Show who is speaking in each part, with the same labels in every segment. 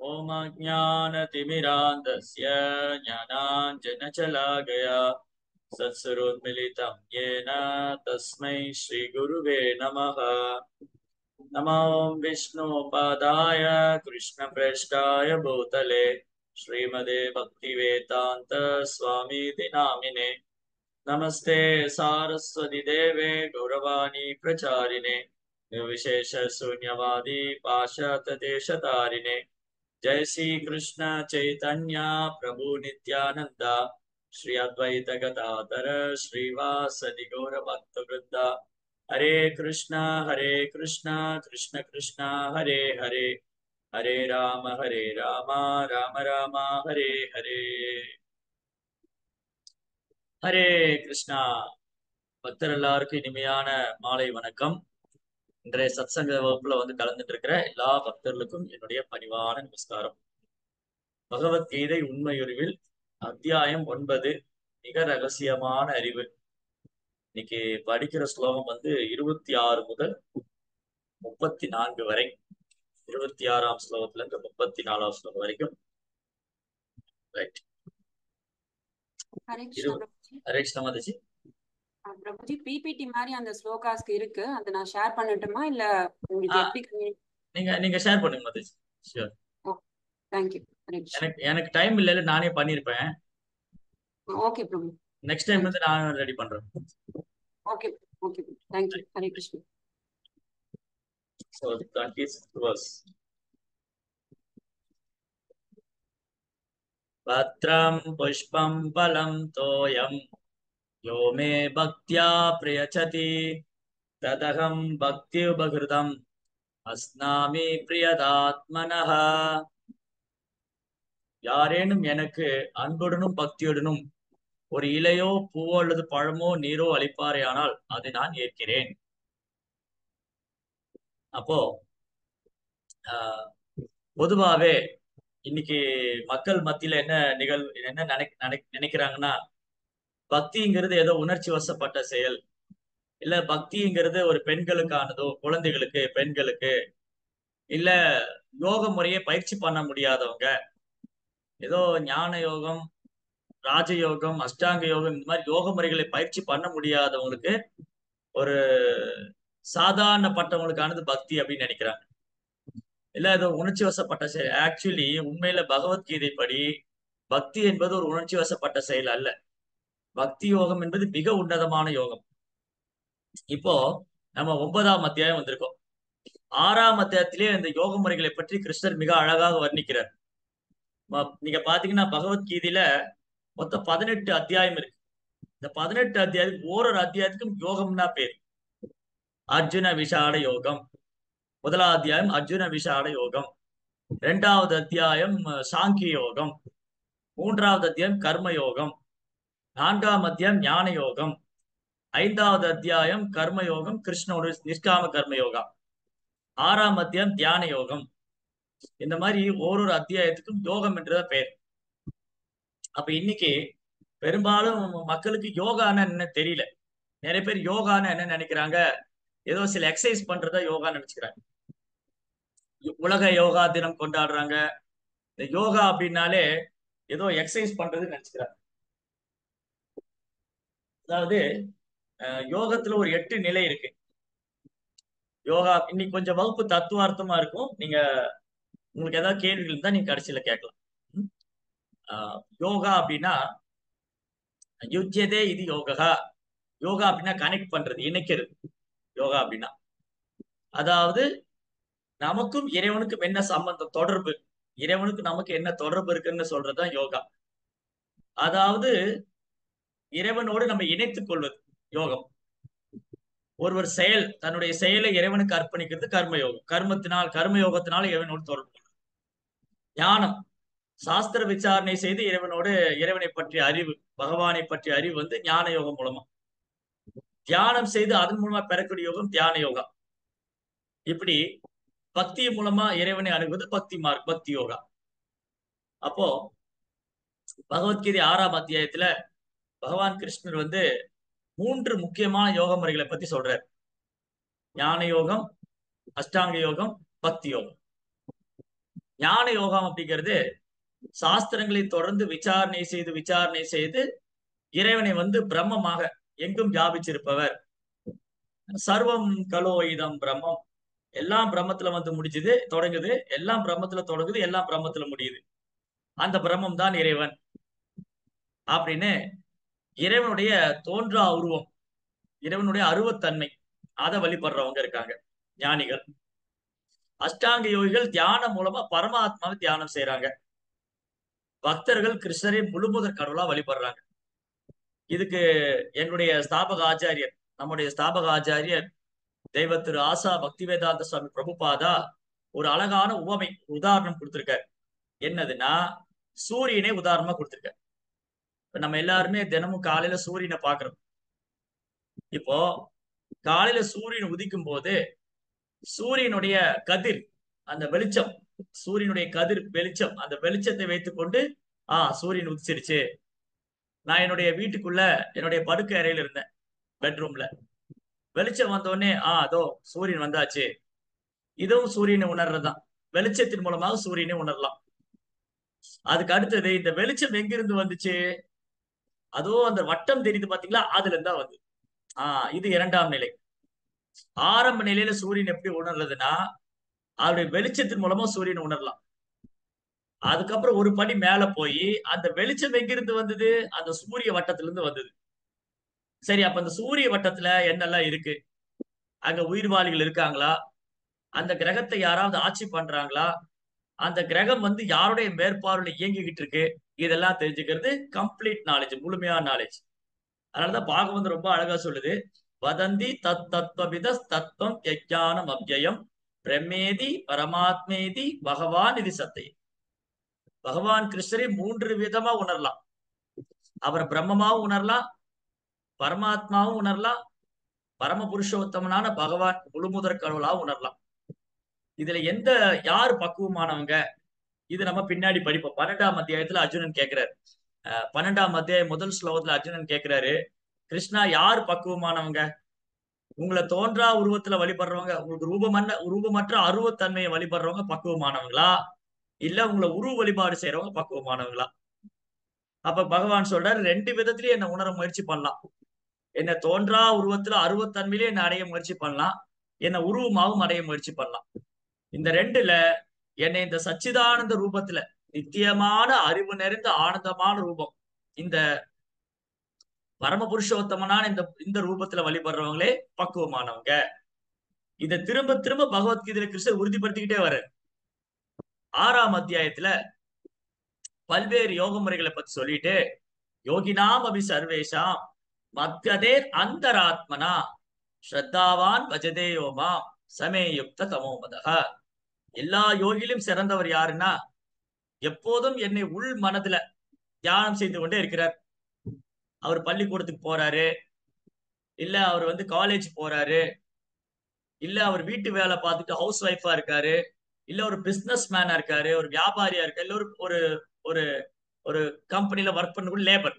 Speaker 1: ओम अज्ञानतिमिरान्धस्य ज्ञानाञ्जनशलाकया सत्स्वरूपमिलितं येन तस्मै श्रीगुरुवे नमः। नमो विष्णुपादाय कृष्णप्रेष्ठाय भूतले श्रीमदे भक्तिवेदान्त स्वामीति नामिने। नमस्ते सारस्वती देवे गौरवाणी प्रचारिणे निर्विशेष शून्यवादी पाशातदेशतारिणे। जय श्री कृष्ण चैतन्य प्रभु नित्यानंद श्री अद्वैत गदाधर श्रीवासदि गौर भक्त वृंदा। हरे कृष्णा कृष्ण कृष्ण हरे हरे, हरे राम राम राम हरे हरे। हरे कृष्णा। பக்தர் எல்லாருக்கும் இனிமையான மாலை வணக்கம். இன்றைய சத்சங்க வகுப்புல கலந்துட்டு இருக்கிற எல்லா பக்தர்களுக்கும் என்னுடைய பணிவான நமஸ்காரம். பகவத்கீதை உண்மையுருவில் அத்தியாயம் 9 மிக ரகசியமான அறிவு. இன்னைக்கு படிக்கிற ஸ்லோகம் 26 முதல் 34 வரை. 26ஆம் ஸ்லோகத்துல இருந்து 34ஆம் ஸ்லோகம் வரைக்கும். ரைட்.
Speaker 2: ஹரே கிருஷ்ணா பிரபுஜி.
Speaker 1: ஹரே கிருஷ்ணா மாதாஜி.
Speaker 2: பிரபுஜி, பிபிடி மாதிரி அந்த ஸ்லோகாஸ்க்கு இருக்கு, அதை நான் ஷேர் பண்ணட்டுமா இல்ல உங்களுக்கு எப்படி?
Speaker 1: நீங்க ஷேர் பண்ணுங்க Mataji. Sure.
Speaker 2: Thank you. Hare Krishna.
Speaker 1: எனக்கு டைம் இல்ல, நானே பண்ணிருப்பேன்.
Speaker 2: ஓகே பிரபு.
Speaker 1: நெக்ஸ்ட் டைம் நான் ரெடி பண்றேன்.
Speaker 2: Okay okay. Thank you. Hare Krishna.
Speaker 1: So 26th verse. पत्रं पुष्पं फलं तोयं यो मे भक्त्या प्रयच्छति तदहं भक्त्युपहृतम् अस्नामि प्रियदात्मनः. யாரேனும் எனக்கு அன்புடனும் பக்தியுடனும் ஒரு இலையோ பூவோ அல்லது பழமோ நீரோ அளிப்பாரேயானால் அதை நான் ஏற்கிறேன். அப்போ பொதுவாவே இன்னைக்கு மக்கள் மத்தியில என்ன நினைக்கிறாங்கன்னா, பக்திங்கிறது ஏதோ உணர்ச்சி வசப்பட்ட செயல், இல்ல பக்திங்கிறது ஒரு பெண்களுக்கானதோ, குழந்தைகளுக்கு, பெண்களுக்கு, இல்ல யோக முறையை பயிற்சி பண்ண முடியாதவங்க, ஏதோ ஞான யோகம், ராஜயோகம், அஷ்டாங்க யோகம், இந்த மாதிரி யோக முறைகளை பயிற்சி பண்ண முடியாதவங்களுக்கு, ஒரு சாதாரணப்பட்டவங்களுக்கானது பக்தி அப்படின்னு நினைக்கிறாங்க. இல்ல ஏதோ உணர்ச்சி வசப்பட்ட செயல். ஆக்சுவலி உண்மையில பகவத்கீதை படி பக்தி என்பது ஒரு உணர்ச்சி வசப்பட்ட செயல் அல்ல. பக்தி யோகம் என்பது மிக உன்னதமான யோகம். இப்போ நம்ம 9ஆம் அத்தியாயம் வந்திருக்கோம். 6ஆம் அத்தியாயத்திலே இந்த யோக முறைகளை பற்றி கிருஷ்ணர் மிக அழகாக வர்ணிக்கிறார். நீங்க பாத்தீங்கன்னா பகவத்கீதையில மொத்தம் 18 அத்தியாயம் இருக்கு. இந்த 18 அத்தியாயம் ஓரொரு அத்தியாயத்துக்கும் யோகம்னா பேர். அர்ஜுன விஷாட யோகம் முதலாவது அத்தியாயம், அர்ஜுன விஷாட யோகம். 2வது அத்தியாயம் சாங்கிய யோகம். 3வது அத்தியாயம் கர்ம யோகம். 4ஆம் அத்தியாயம் ஞான யோகம். 5வது அத்தியாயம் கர்ம யோகம், கிருஷ்ணோட நிஷ்காம கர்ம யோகா. 6ஆம் அத்தியாயம் தியான யோகம். இந்த மாதிரி ஓரொரு அத்தியாயத்துக்கும் யோகம் என்றத பெயர். அப்ப இன்னைக்கு பெரும்பாலும் மக்களுக்கு யோகான்னு என்ன தெரியல. நிறைய பேர் யோகான்னு என்ன நினைக்கிறாங்க, ஏதோ சில எக்ஸசைஸ் பண்றதா யோகா நினைச்சுக்கிறாங்க. உலக யோகா தினம் கொண்டாடுறாங்க. இந்த யோகா அப்படின்னாலே ஏதோ எக்ஸசைஸ் பண்றது நினைச்சுக்கிறாங்க. அதாவது யோகத்துல ஒரு 8 நிலை இருக்கு. யோகா இன்னைக்கு கொஞ்சம் வகுப்பு தத்துவார்த்தமா இருக்கும். உங்களுக்கு ஏதாவது கேள்விகள் இருந்தா நீங்க கடைசியில கேட்கலாம். யோகா அப்படின்னா யுஜ்யதே இது யோகா. யோகா அப்படின்னா கனெக்ட் பண்றது, இணைக்கிறது. யோகா அப்படின்னா அதாவது நமக்கும் இறைவனுக்கும் என்ன சம்பந்தம், தொடர்பு, இறைவனுக்கு நமக்கு என்ன தொடர்பு இருக்குன்னு சொல்றதுதான் யோகா. அதாவது இறைவனோடு நம்ம இணைத்துக் கொள்வது யோகம். ஒருவர் தன்னுடைய செயலை இறைவனுக்கு அர்ப்பணிக்கிறது கர்மயோகம். கர்மயோகத்தினால இறைவனோடு தொடர்பு. ஞானம், சாஸ்திர விசாரணை செய்து இறைவனை பற்றிய அறிவு, பகவானை பற்றிய அறிவு ஞான யோகம் மூலமா. தியானம் செய்து அதன் மூலமா பெறக்கூடிய யோகம் தியான யோகா. இப்படி பக்தி மூலமா இறைவனை அணுகுவது பக்தி யோகா. அப்போ பகவத்கீதை 6ஆம் அத்தியாயத்துல பகவான் கிருஷ்ணர் 3 முக்கியமான யோக முறைகளை பத்தி சொல்றார். ஞான யோகம், அஷ்டாங்க யோகம், பக்தி யோகம். ஞான யோகம் அப்படிங்கிறது சாஸ்திரங்களை தொடர்ந்து விசாரணை செய்து இறைவனை வந்து பிரம்மமாக எங்கும் வியாபிச்சிருப்பவர். சர்வம் கலோ இதம் பிரம்மம், எல்லாம் பிரம்மத்துல வந்து முடிச்சுது தொடங்குது, எல்லாம் பிரம்மத்துல தொடங்குது, எல்லாம் பிரம்மத்துல முடியுது, அந்த பிரம்மம் தான் இறைவன் அப்படின்னு இறைவனுடைய தோன்றா உருவம், இறைவனுடைய அருவத்தன்மை, அதை வழிபடுறவங்க இருக்காங்க ஞானிகள். அஷ்டாங்க யோகிகள் தியானம் மூலமா பரமாத்மாவை தியானம் செய்யறாங்க. பக்தர்கள் கிருஷ்ணரை முழுமுதற் கடவுளா வழிபடுறாங்க. இதுக்கு எங்களுடைய ஸ்தாபக ஆச்சாரியர், நம்முடைய ஸ்தாபக ஆச்சாரியர் தெய்வ திரு ஆசா பக்திவேதாந்த சுவாமி பிரபுபாதா ஒரு அழகான உவமை உதாரணம் கொடுத்திருக்காரு. என்னதுன்னா, சூரியனை உதாரணமா கொடுத்திருக்காரு. இப்ப நம்ம எல்லாருமே தினமும் காலையில சூரியனை பாக்குறோம். இப்போ காலையில சூரியன் உதிக்கும் போது சூரியனுடைய கதிர், அந்த வெளிச்சம், சூரியனுடைய கதிர் வெளிச்சம், அந்த வெளிச்சத்தை வைத்துக்கொண்டு சூரியன் உதிச்சிருச்சு. நான் என்னுடைய வீட்டுக்குள்ள என்னுடைய படுக்கை அறையில இருந்தேன், பெட்ரூம்ல. வெளிச்சம் வந்தோடனே அதோ சூரியன் வந்தாச்சு. இதுவும் சூரியனை உணர்றதுதான், வெளிச்சத்தின் மூலமாக சூரியனை உணரலாம். அதுக்கு அடுத்தது, இந்த வெளிச்சம் எங்கிருந்து வந்துச்சு? அதோ அந்த வட்டம் தெரியுது பாத்தீங்களா, அதுல இருந்தா வந்து இது இரண்டாம் நிலை. ஆரம்ப நிலையில சூரியன் எப்படி உணர்றதுன்னா, அவருடைய வெளிச்சத்தின் மூலமா சூரியனை உணரலாம். அதுக்கப்புறம் ஒரு படி மேல போய் அந்த வெளிச்சம் எங்கிருந்து வந்தது? அந்த சூரிய வட்டத்துல இருந்து வந்தது. சரி, அப்ப அந்த சூரிய வட்டத்துல என்னெல்லாம் இருக்கு? அங்க உயிர்வாளிகள் இருக்காங்களா? அந்த கிரகத்தை யாராவது ஆட்சி பண்றாங்களா? அந்த கிரகம் வந்து யாருடைய மேற்பார்வையில இயங்கிக்கிட்டு இருக்கு? இதெல்லாம் தெரிஞ்சுக்கிறது கம்ப்ளீட் நாலேஜ், முழுமையான நாலேஜ். அதனாலதான் பாகவதம் ரொம்ப அழகா சொல்லுது, வதந்தி தத் தத்வவித தத்துவம் யஜ்ஞானம் அவ்யயம் பிரம்மேதி பரமாத்மேதி பகவான் இது சத்தியம். பகவான் கிருஷ்ணரை 3 விதமா உணரலாம். அவர் பிரம்மமாவும் உணரலாம், பரமாத்மாவும் உணரலாம், பரம புருஷோத்தமனான பகவான் முழுமுதற் கடவுளாவும் உணரலாம். இதுல யார் பக்குவமானவங்க? இது நம்ம பின்னாடி படிப்போம். 12ஆம் அத்தியாயத்துல அர்ஜுனன் கேட்கிறாரு. 12ஆம் அத்தியாயம் முதல் ஸ்லோகத்துல அர்ஜுனன் கேட்கிறாரு, கிருஷ்ணா யார் பக்குவமானவங்க? உங்களை தோன்றா உருவத்துல வழிபடுறவங்க, உங்களுக்கு ரூபமற்ற அருவத்தன்மையை வழிபடுறவங்க பக்குவமானவங்களா, இல்ல உங்களை உருவ வழிபாடு செய்யறவங்க பக்குவமானவங்களா? அப்ப பகவான் சொல்றாரு, 2 விதத்திலயும் என்ன உணர முயற்சி பண்ணலாம். என்ன தோன்றா உருவத்துல அருவத்தன்மையிலே என்ன அடைய முயற்சி பண்ணலாம், என்ன உருவமாகவும் அடைய முயற்சி பண்ணலாம். இந்த 2ல என்னை இந்த சச்சிதானந்த ரூபத்துல, நித்தியமான அறிவு நிறைந்த ஆனந்தமான ரூபம், இந்த பரம புருஷோத்தமனான இந்த ரூபத்துல வழிபடுறவங்களே பக்குவமானவங்க. இதை திரும்ப திரும்ப பகவத்கீதையில கிருஷ்ணர் உறுதிப்படுத்திக்கிட்டே வர 6ஆம் அத்தியாயத்துல பல்வேறு யோக முறைகளை பத்தி சொல்லிட்டு, யோகினாம் அபி சர்வேஷாம் மத்கதேர் அந்தராத்மனா ஸ்ரத்தாவான் பஜதே யோமாம் சமேயுக்த தமோமதக. எல்லா யோகிலும் சிறந்தவர் யாருன்னா, எப்போதும் என்னை உள் மனதுல தியானம் செய்து கொண்டே இருக்கிறார். அவர் பள்ளிக்கூடத்துக்கு போறாரு, இல்ல அவர் வந்து காலேஜ் போறாரு, இல்ல அவர் வீட்டு வேலை பார்த்துட்டு ஹவுஸ் ஒய்ஃபா இருக்காரு, இல்ல ஒரு பிசினஸ் மேனா இருக்காரு, ஒரு வியாபாரியா இருக்காரு, இல்ல ஒரு ஒரு ஒரு ஒரு கம்பெனில ஒர்க் பண்ண லேபர்,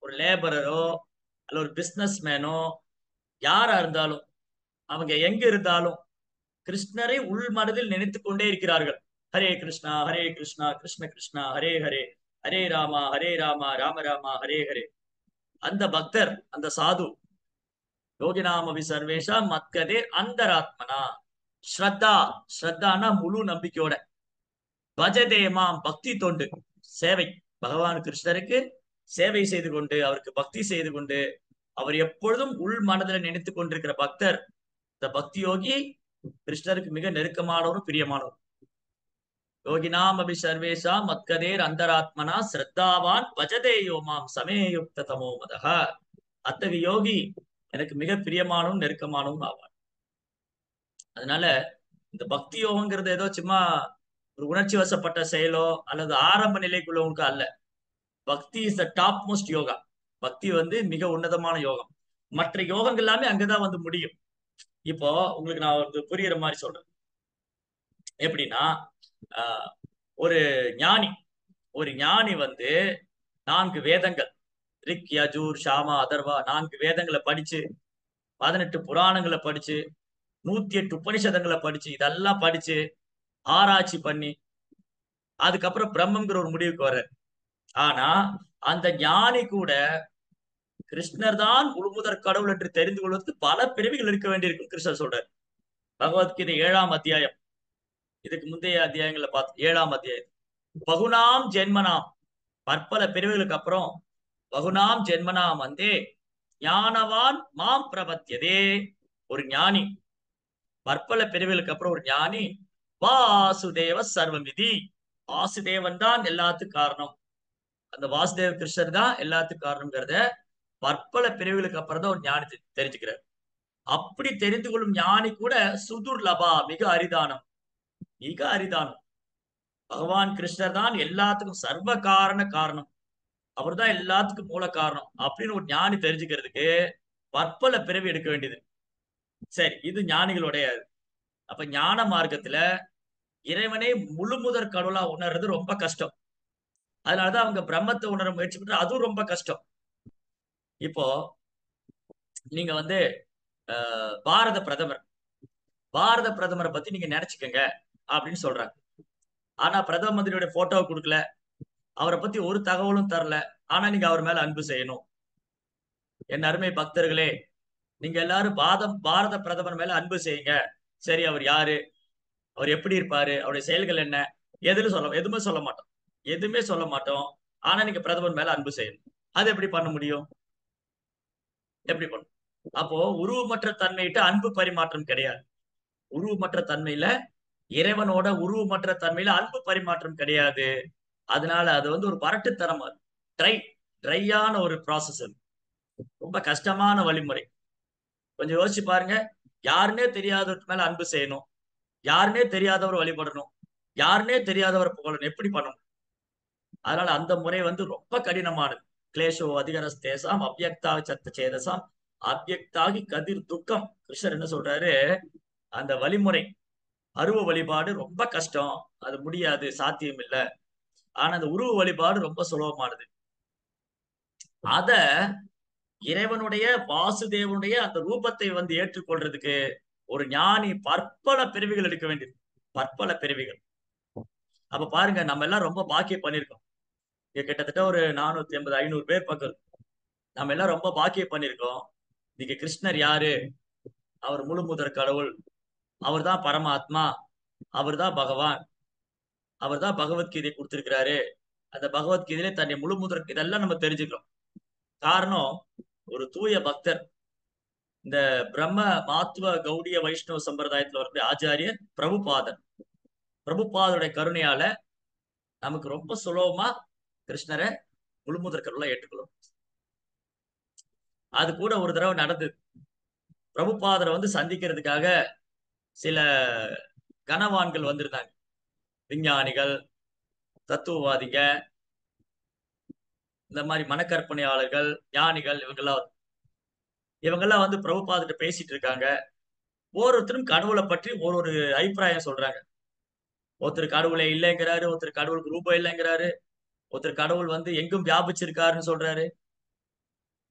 Speaker 1: ஒரு லேபரரோ அல்ல ஒரு பிசினஸ் மேனோ யாரா இருந்தாலும், அவங்க எங்க இருந்தாலும் கிருஷ்ணரை உள் மனதில் நினைத்துக் கொண்டே இருக்கிறார்கள். ஹரே கிருஷ்ணா ஹரே கிருஷ்ணா கிருஷ்ண கிருஷ்ணா ஹரே ஹரே, ஹரே ராமா ஹரே ராமா ராம ராமா ஹரே ஹரே. அந்த பக்தர், அந்த சாது, யோகினாமவி சர்வேஷா மத்கதே அந்தராத்மனா ஸ்ரத்தா, ஸ்ரத்தானா முழு நம்பிக்கையோட, பஜதேமாம் பக்தி தொண்டு, சேவை, பகவான் கிருஷ்ணருக்கு சேவை செய்து கொண்டு, அவருக்கு பக்தி செய்து கொண்டு, அவர் எப்பொழுதும் உள் மனதில் நினைத்துக் கொண்டிருக்கிற பக்தர், இந்த பக்தி யோகி கிருஷ்ணருக்கு மிக நெருக்கமானவரும் பிரியமானவரும். யோகினாம் அபி சர்வேஷா மத்கதேர் அந்தராத்மனா ஸ்ரத்தாவான் பஜதே யோமாம் சமேயுக்த தமோமதக. அத்தகைய யோகி எனக்கு மிக பிரியமானவும் நெருக்கமானவும் ஆவார். அதனால இந்த பக்தி யோகங்கிறது ஏதோ சும்மா ஒரு உணர்ச்சி வசப்பட்ட செயலோ அல்லது ஆரம்ப நிலைக்குள்ளவங்களுக்கு அல்ல. பக்தி is the top most yoga. பக்தி வந்து மிக உன்னதமான யோகம். மற்ற யோகங்கள் எல்லாமே அங்கதான் வந்து முடியும். இப்போ உங்களுக்கு நான் ஒரு புரியுற மாதிரி சொல்றேன். எப்படின்னா, ஆஹ் ஒரு ஞானி, ஒரு ஞானி வந்து 4 வேதங்கள், ரிக் யஜூர் சாமா அதர்வா 4 வேதங்களை படிச்சு, 18 புராணங்களை படிச்சு, 108 உபனிஷதங்களை படிச்சு, இதெல்லாம் படிச்சு ஆராய்ச்சி பண்ணி அதுக்கப்புறம் பிரம்மங்கிற ஒரு முடிவுக்கு வர்றாரு. ஆனா அந்த ஞானி கூட கிருஷ்ணர் தான் முழுமுதற் கடவுள் என்று தெரிந்து கொள்வதற்கு பல பிறவிகள் இருக்க வேண்டியிருக்கும் கிருஷ்ணர் சொல்றார். பகவத்கீதை 7ஆம் அத்தியாயம். இதுக்கு முந்தைய அத்தியாயங்களை பார்த்து 7ஆம் அத்தியாயம். பகுனாம் ஜென்மனாம், பற்பல பிரிவுகளுக்கு அப்புறம் பகுனாம் ஜென்மனாம் வந்தே ஞானவான் மாம் பிரபத்தியதே. ஒரு ஞானி, பற்பல பிரிவுகளுக்கு அப்புறம் ஒரு ஞானி வாசுதேவ சர்வமிதி, வாசுதேவன் தான் எல்லாத்துக்கும் காரணம், அந்த வாசுதேவ கிருஷ்ணர் தான் எல்லாத்துக்கும் காரணம்ங்கிறத பற்பல பிரிவுகளுக்கு அப்புறம் தான் ஒரு ஞானி தெரிஞ்சுக்கிறார். அப்படி தெரிந்து கொள்ளும் ஞானி கூட சுதுர்லபா, மிக அரிதானம், மிக அரிதானம். பகவான் கிருஷ்ணர் தான் எல்லாத்துக்கும் சர்வ காரண காரணம், அவர் தான் எல்லாத்துக்கும் மூல காரணம் அப்படின்னு ஒரு ஞானி தெரிஞ்சுக்கிறதுக்கு பற்பல பிறவி எடுக்க வேண்டியது. சரி, இது ஞானிகளுடைய. அப்ப ஞான மார்க்கத்துல இறைவனை முழு முதற் கடவுளா உணர்றது ரொம்ப கஷ்டம். அதனாலதான் அவங்க பிரம்மத்தை உணர முயற்சி பண்றது, அதுவும் ரொம்ப கஷ்டம். இப்போ நீங்க வந்து பாரத பிரதமர், பாரத பிரதமரை பத்தி நீங்க நினைச்சுக்கங்க அப்படின்னு சொல்றாங்க. ஆனா பிரதம மந்திரியோட போட்டோவை கொடுக்கல, அவரை பத்தி ஒரு தகவலும் தரல. ஆனா நீங்க அவர் மேல அன்பு செய்யணும். என் அருமை பக்தர்களே, நீங்க எல்லாரும் பாரத பிரதமர் மேல அன்பு செய்யுங்க. சரி, அவர் யாரு, அவர் எப்படி இருப்பாரு, அவருடைய செயல்கள் என்ன, எதுவுமே சொல்ல மாட்டோம், எதுவுமே சொல்ல மாட்டோம். ஆனா நீங்க பிரதமர் மேல அன்பு செய்யணும். அது எப்படி பண்ண முடியும்? எப்படி பண்ணும்? அப்போ உருவமற்ற தன்மையிட்ட அன்பு பரிமாற்றம் கிடையாது. உருவமற்ற தன்மையில, இறைவனோட உருவமற்ற தன்மையில அன்பு பரிமாற்றம் கிடையாது. அதனால அது வந்து ஒரு வரட்டுத்தனம், ட்ரை ட்ரையான ஒரு ப்ராசஸ். அது ரொம்ப கஷ்டமான வழிமுறை. கொஞ்சம் யோசிச்சு பாருங்க. யாருன்னே தெரியாதவருக்கு மேல அன்பு செய்யணும், யாருன்னே தெரியாதவர் வழிபடணும், யாருன்னே தெரியாதவர் புகழணும், எப்படி பண்ணணும்? அதனால அந்த முறை வந்து ரொம்ப கடினமானது. கிளேஷோ அதிகரஸ்தேசாம் அவ்யக்தா சத்த சேதசாம் அவ்யக்தாகி கதிர் துக்கம். கிருஷ்ணர் என்ன சொல்றாரு? அந்த வழிமுறை, அருவ வழிபாடு ரொம்ப கஷ்டம், அது முடியாது, சாத்தியம் இல்லை. ஆனா அந்த உருவ வழிபாடு ரொம்ப சுலபமானது. அத இறைவனுடைய வாசுதேவனுடைய அந்த ரூபத்தை வந்து ஏற்றுக்கொள்றதுக்கு ஒரு ஞானி பற்பல பிறவிகள் எடுக்க வேண்டியது, பற்பல பிறவிகள். அப்ப பாருங்க, நம்ம எல்லாம் ரொம்ப பாக்கியம் பண்ணிருக்கோம். இங்க கிட்டத்தட்ட ஒரு 480 500 பேர் பக்கம். நம்ம எல்லாம் ரொம்ப பாக்கியம் பண்ணிருக்கோம். இன்னைக்கு கிருஷ்ணர் யாரு? அவர் முழு முதற் கடவுள், அவர் தான் பரமாத்மா, அவர் தான் பகவான், அவர் தான் பகவத்கீதை கொடுத்திருக்கிறாரு. அந்த பகவத்கீதையில தன்னை முழு முதற் இதெல்லாம் நம்ம தெரிஞ்சுக்கிறோம். காரணம், ஒரு தூய பக்தர், இந்த பிரம்ம மாத்துவ கௌடிய வைஷ்ணவ சம்பிரதாயத்துல வரக்கூடிய ஆச்சாரியர் பிரபுபாதர், பிரபுபாதருடைய கருணையால நமக்கு ரொம்ப சுலபமா கிருஷ்ணரை முழுமுதற் கடவுளா ஏற்றுக்கொள்ளும். அது கூட ஒரு தடவை நடந்தது. பிரபுபாதரை வந்து சந்திக்கிறதுக்காக சில கனவான்கள் வந்திருந்தாங்க. விஞ்ஞானிகள், தத்துவவாதிக, இந்த மாதிரி மனக்கற்பனையாளர்கள், ஞானிகள், இவங்கெல்லாம் வந்து பிரபுபாதர்கிட்ட பேசிட்டு இருக்காங்க. ஒவ்வொருத்தரும் கடவுளை பற்றி ஒரு ஒரு அபிப்பிராயம் சொல்றாங்க. ஒருத்தர் கடவுளே இல்லைங்கிறாரு, ஒருத்தர் கடவுளுக்கு ரூபம் இல்லைங்கிறாரு, ஒருத்தர் கடவுள் வந்து எங்கும் வியாபிச்சிருக்காருன்னு சொல்றாரு.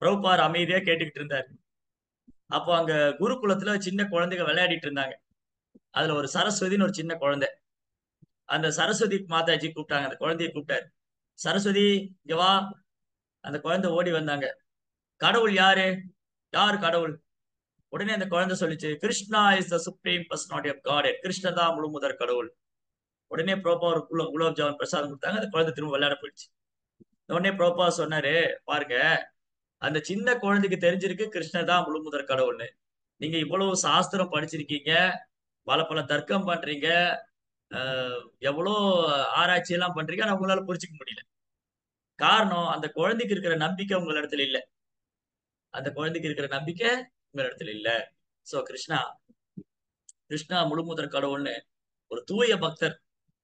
Speaker 1: பிரபுபாதர் அமைதியா கேட்டுக்கிட்டு இருந்தாரு. அப்போ அங்க குருகுலத்துல சின்ன குழந்தைங்க விளையாடிட்டு இருந்தாங்க. அதுல ஒரு சரஸ்வதினு ஒரு சின்ன குழந்தை. அந்த சரஸ்வதி மாதாஜி கூப்பிட்டாங்க, அந்த குழந்தைய கூப்பிட்டாரு. சரஸ்வதி, இங்க வா. அந்த குழந்தை ஓடி வந்தாங்க. கடவுள் யாரு? யார் கடவுள்? உடனே அந்த குழந்தை சொல்லிச்சு, Krishna is the supreme personality of God. கிருஷ்ணர் தான் முழு முதற் கடவுள். உடனே ப்ரோபா ஒரு குலோப் ஜாமுன் பிரசாதம் கொடுத்தாங்க. அந்த குழந்தை திரும்ப விளையாட போயிடுச்சு. உடனே ப்ரோபா சொன்னாரு, பாருங்க, அந்த சின்ன குழந்தைக்கு தெரிஞ்சிருக்கு கிருஷ்ணர் தான் முழு முதற் கடவுள்னு. நீங்க இவ்வளவு சாஸ்திரம் படிச்சிருக்கீங்க, பல பல தர்க்கம் பண்றீங்க, எவ்வளோ ஆராய்ச்சி எல்லாம் பண்றீங்க, ஆனா உங்களால புரிஞ்சுக்க முடியல. காரணம், அந்த குழந்தைக்கு இருக்கிற நம்பிக்கை உங்க இடத்துல இல்ல. அந்த குழந்தைக்கு இருக்கிற நம்பிக்கை உங்க இடத்துல இல்ல. சோ கிருஷ்ணா, கிருஷ்ணா முழுமுதற் கடவுள்னு ஒரு தூய பக்தர்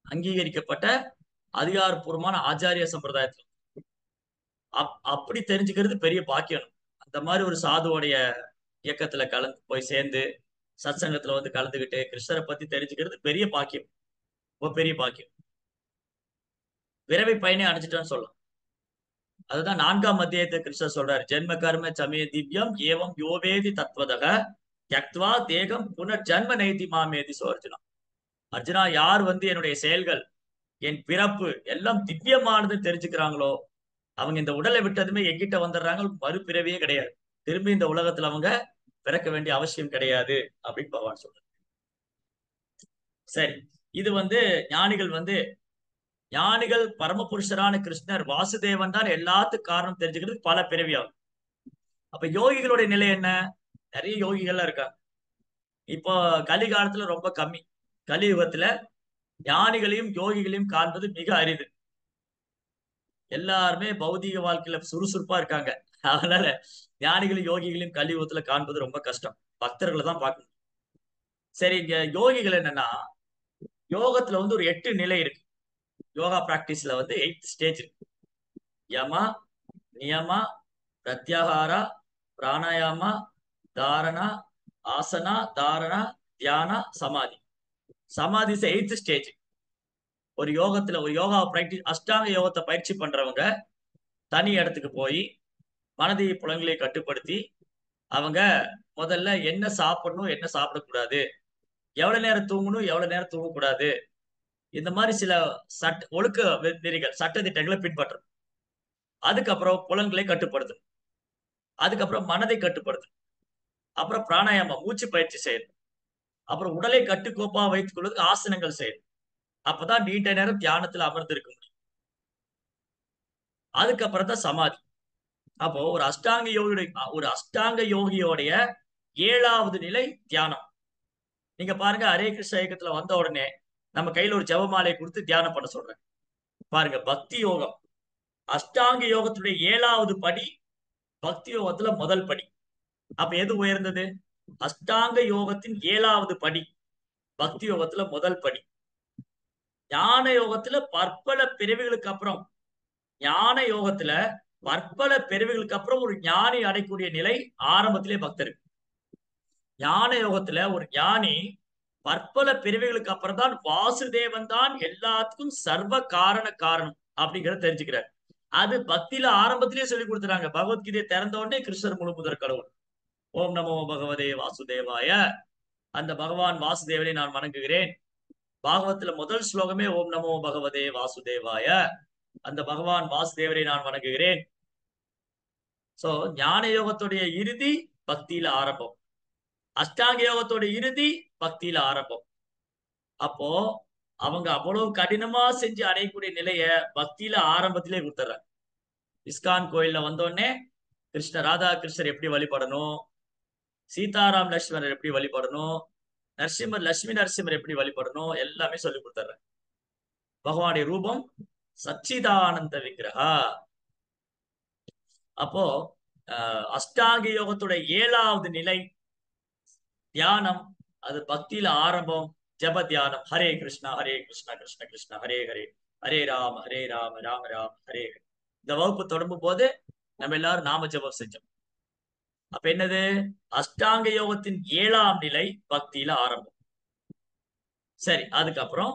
Speaker 1: அங்கீகரிக்கப்பட்ட அதிகாரப்பூர்வமான ஆச்சாரிய சம்பிரதாயத்துல அப்படி தெரிஞ்சுக்கிறது பெரிய பாக்கியம். அந்த மாதிரி ஒரு சாதுவோடைய இயக்கத்துல கலந்து போய் சேர்ந்து சத்சங்கத்துல வந்து கலந்துகிட்டு கிருஷ்ணரை பத்தி தெரிஞ்சுக்கிறது பெரிய பாக்கியம், ரொம்ப பெரிய பாக்கியம். விரைவை பயனை அடைஞ்சிட்டோன்னு சொல்லலாம். அதுதான் 4ஆம் அத்தியாயத்தை கிருஷ்ணர் சொல்றாரு. ஜென்ம கர்ம சமய திவ்யம் ஏவம் யோவேதி தத்வதக த்யக்த்வா தேகம் புனர் ஜன்ம நைதி மாமேதி. சோ அர்ஜுனா, அர்ஜுனா, யார் வந்து என்னுடைய செயல்கள் என் பிறப்பு எல்லாம் திவ்யமானது தெரிஞ்சுக்கிறாங்களோ அவங்க இந்த உடலை விட்டதுமே எங்கிட்ட வந்துடுறாங்க, மறுபிறவியே கிடையாது. திரும்பி இந்த உலகத்துல அவங்க பிறக்க வேண்டிய அவசியம் கிடையாது அப்படின்னு பகவான் சொல்றார். சரி, இது ஞானிகள் ஞானிகள் பரமபுருஷரான கிருஷ்ணர் வாசுதேவன் தான் எல்லாத்துக்கும் காரணம் தெரிஞ்சுக்கிறது பல பிறவியாகும். அப்ப யோகிகளுடைய நிலை என்ன? நிறைய யோகிகள்லாம் இருக்காங்க. இப்போ கலிகாலத்துல ரொம்ப கம்மி. கலியுகத்துல ஞானிகளையும் யோகிகளையும் காண்பது மிக அரிது. எல்லாருமே பௌதீக வாழ்க்கையில சுறுசுறுப்பா இருக்காங்க. அதனால ஞானிகளையும் யோகிகளையும் கலியுகத்துல காண்பது ரொம்ப கஷ்டம். பக்தர்களை தான் பார்க்கணும். சரி, இங்க யோகிகள் என்னன்னா, யோகத்துல ஒரு 8 நிலை இருக்கு. யோகா பிராக்டிஸ்ல 8 ஸ்டேஜ் இருக்கு. யமா, நியமா, பிரத்யாகாரா, பிராணாயாமா, தாரணா, ஆசனா, தாரணா, தியானா, சமாதி. சமாதி இஸ் 8th ஸ்டேஜ். ஒரு யோகத்துல ஒரு யோகா பிராக்டிஸ் அஷ்டாங்க யோகத்தை பயிற்சி பண்றவங்க தனி இடத்துக்கு போய் மனதை புலன்களை கட்டுப்படுத்தி அவங்க முதல்ல என்ன சாப்பிடணும், என்ன சாப்பிடக்கூடாது, எவ்வளவு நேரம் தூங்கணும், எவ்வளவு நேரம் தூங்கக்கூடாது, இந்த மாதிரி சில ஒழுக்க நெறிகள் சட்ட திட்டங்களை பின்பற்றணும். அதுக்கப்புறம் புலன்களை கட்டுப்படுத்தணும். அதுக்கப்புறம் மனதை கட்டுப்படுத்தணும். அப்புறம் பிராணாயாமம் மூச்சு பயிற்சி செய்யணும். அப்புறம் உடலை கட்டுக்கோப்பா வைத்துக் கொள்வதற்கு ஆசனங்கள் செய்யணும். அப்பதான் நீண்ட நேரம் தியானத்தில் அமர்ந்து இருக்க முடியும். அதுக்கப்புறம் தான் சமாதி. அப்போ ஒரு அஷ்டாங்க யோகியோடைய 7வது நிலை தியானம். நீங்க பாருங்க, ஹரே கிருஷ்ண இயக்கத்துல வந்த உடனே நம்ம கையில ஒரு ஜெபமாலையை கொடுத்து தியானம் பண்ண சொல்றேன். பாருங்க, பக்தி யோகம் அஷ்டாங்க யோகத்துடைய 7வது படி, பக்தி யோகத்துல முதல் படி. அப்ப எது உயர்ந்தது? அஷ்டாங்க யோகத்தின் 7வது படி பக்தி யோகத்துல முதல் படி. ஞான யோகத்துல பற்பல பிறவிகளுக்கு அப்புறம் ஞான யோகத்துல பற்பல பிறவிகளுக்கு அப்புறம் ஒரு ஞானி அடையக்கூடிய நிலை ஆரம்பத்திலே பக்தருக்கு. ஞான யோகத்துல ஒரு ஞானி பற்பல பிறவிகளுக்கு அப்புறம் தான் வாசுதேவன் தான் எல்லாத்துக்கும் சர்வ காரணம் அப்படிங்கறத தெரிஞ்சுக்கிறார். அது பக்தியில ஆரம்பத்திலேயே சொல்லி கொடுத்துறாங்க. பகவத்கீதையை திறந்த உடனே கிருஷ்ணர் முழு முதற் கடவுள். ஓம் நமோ பகவதே வாசுதேவாய. அந்த பகவான் வாசுதேவனை நான் வணங்குகிறேன். பாகவத்துல முதல் ஸ்லோகமே ஓம் நமோ பகவதே வாசுதேவாய. அந்த பகவான் வாசுதேவரை நான் வணங்குகிறேன். சோ ஞான யோகத்துடைய இறுதி பக்தியில ஆரம்பம். அஷ்டாங்க யோகத்துடைய இறுதி பக்தியில ஆரம்பம். அப்போ அவங்க அவ்வளவு கடினமா செஞ்சு அடையக்கூடிய நிலைய பக்தியில ஆரம்பத்திலே கொடுத்துறாங்க. இஸ்கான் கோயில்ல வந்தோடனே ராதா கிருஷ்ணர் எப்படி வழிபடணும், சீதாராம் லட்சுமணர் எப்படி வழிபடணும், லட்சுமி நரசிம்மர் எப்படி வழிபடணும், எல்லாமே சொல்லி கொடுத்துறாங்க. பகவானுடைய ரூபம் சச்சிதானந்த விக்கிரகா. அப்போ அஷ்டாங்க யோகத்துடைய 7வது நிலை தியானம். அது பக்தியில ஆரம்பம். ஜப தியானம். ஹரே கிருஷ்ணா கிருஷ்ண கிருஷ்ண ஹரே ஹரே, ஹரே ராம ராம ராம ஹரே ஹரே. இந்த வகுப்பு தொடங்கும் போது நம்ம எல்லாரும் நாம ஜபம் செஞ்சோம். அப்ப என்னது? அஷ்டாங்க யோகத்தின் 7ஆம் நிலை பக்தியில ஆரம்பம். சரி, அதுக்கப்புறம்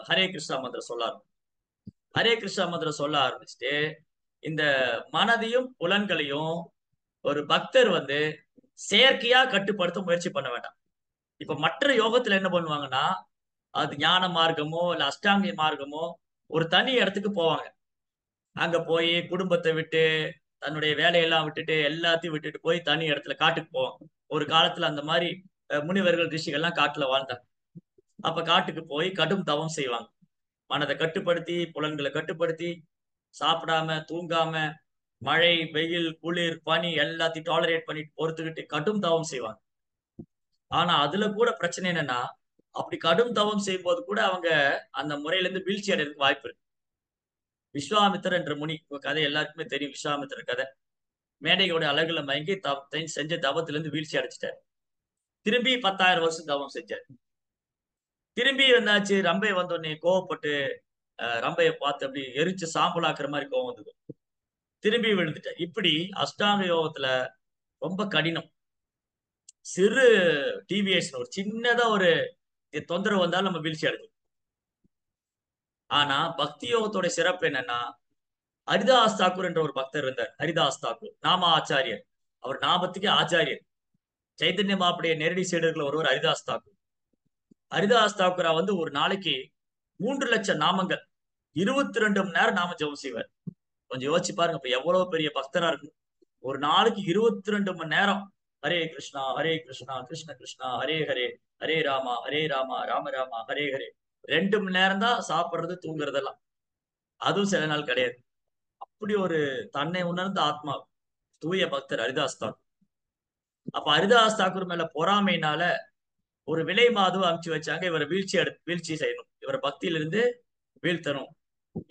Speaker 1: ஹரே கிருஷ்ணா மந்திரம் சொல்ல ஆரம்பிச்சு. ஹரே கிருஷ்ணா மந்திரம் சொல்ல ஆரம்பிச்சுட்டு இந்த மனதையும் புலன்களையும் ஒரு பக்தர் செயற்கையா கட்டுப்படுத்த முயற்சி பண்ண வேண்டாம். இப்ப மற்ற யோகத்துல என்ன பண்ணுவாங்கன்னா, அது ஞான மார்க்கமோ இல்ல அஷ்டாங்க மார்க்கமோ ஒரு தனி இடத்துக்கு போவாங்க. அங்க போய் குடும்பத்தை விட்டு தன்னுடைய வேலையெல்லாம் விட்டுட்டு எல்லாத்தையும் விட்டுட்டு போய் தனி இடத்துல காட்டுக்கு போவாங்க. ஒரு காலத்துல அந்த மாதிரி முனிவர்கள் ரிஷிகள்லாம் காட்டுல வாழ்ந்தாங்க. அப்ப காட்டுக்கு போய் கடும் தவம் செய்வாங்க. மனதை கட்டுப்படுத்தி புலன்களை கட்டுப்படுத்தி சாப்பிடாம தூங்காம மழை வெயில் குளிர் பனி எல்லாத்தையும் டாலரேட் பண்ணிட்டு பொறுத்துக்கிட்டு கடும் தவம் செய்வாங்க. ஆனா அதுல கூட பிரச்சனை என்னன்னா, அப்படி கடும் தவம் செய்யும் போது கூட அவங்க அந்த முறையில இருந்து வீழ்ச்சி அடைறதுக்கு வாய்ப்பு இருக்கு. விஸ்வாமித்திரர் என்ற முனி கதை எல்லாருக்குமே தெரியும். விஸ்வாமித்திரர் கதை. மேடையோட அழகுல மயங்கி செஞ்ச தவத்திலிருந்து வீழ்ச்சி அடைச்சிட்டார். திரும்பி 10,000 வருஷம் தவம் செஞ்சார். திரும்பி என்னாச்சு? ரம்பை வந்தோடனே கோவப்பட்டு ரம்பையை பார்த்து அப்படி எரிச்சு சாம்பலாக்குற மாதிரி கோவம் வந்தது. திரும்பி விழுந்துட்டார். இப்படி அஷ்டாங்க யோகத்துல ரொம்ப கடினம். சிறு டிவியேஷன், ஒரு சின்னதா ஒரு தொந்தரவு வந்தாலும் நம்ம வீழ்ச்சி அடைஞ்சோம். ஆனா பக்தி யோகத்தோட சிறப்பு என்னன்னா, ஹரிதாஸ் தாக்கூர் என்ற ஒரு பக்தர் இருந்தார். ஹரிதாஸ் தாக்கூர் நாம ஆச்சாரியர். அவர் நாமத்துக்கே ஆச்சாரியர். சைத்தன்ய மாப்புடைய நேரடி சீடர்கள் ஒருவர் ஹரிதாஸ் தாக்கூர். ஹரிதாஸ் தாக்கூரா ஒரு நாளைக்கு 3 லட்சம் நாமங்கள் 22 மணி நேரம் நாம ஜெபம் செய்வார். கொஞ்சம் யோசிச்சு பாருங்க, இப்ப எவ்வளவு பெரிய பக்தரா இருக்கும். ஒரு நாளைக்கு 22 மணி நேரம் ஹரே கிருஷ்ணா ஹரே கிருஷ்ணா கிருஷ்ண கிருஷ்ணா ஹரே ஹரே ஹரே ராமா ஹரே ராமா ராம ராமா ஹரே ஹரே. 2 மணி நேரம் தான் சாப்பிடுறது தூங்குறதெல்லாம். அதுவும் சில நாள் கிடையாது. அப்படி ஒரு தன்னை உணர்ந்த ஆத்மா தூய பக்தர் ஹரிதாஸ் தாக்கூர். அப்ப ஹரிதாஸ் தாக்கூர் மேல பொறாமைனால ஒரு விலை மாது அனுப்பிச்சு வச்சாங்க, இவரை வீழ்ச்சி செய்யணும், இவரை பக்தியிலிருந்து வீழ்த்தணும்.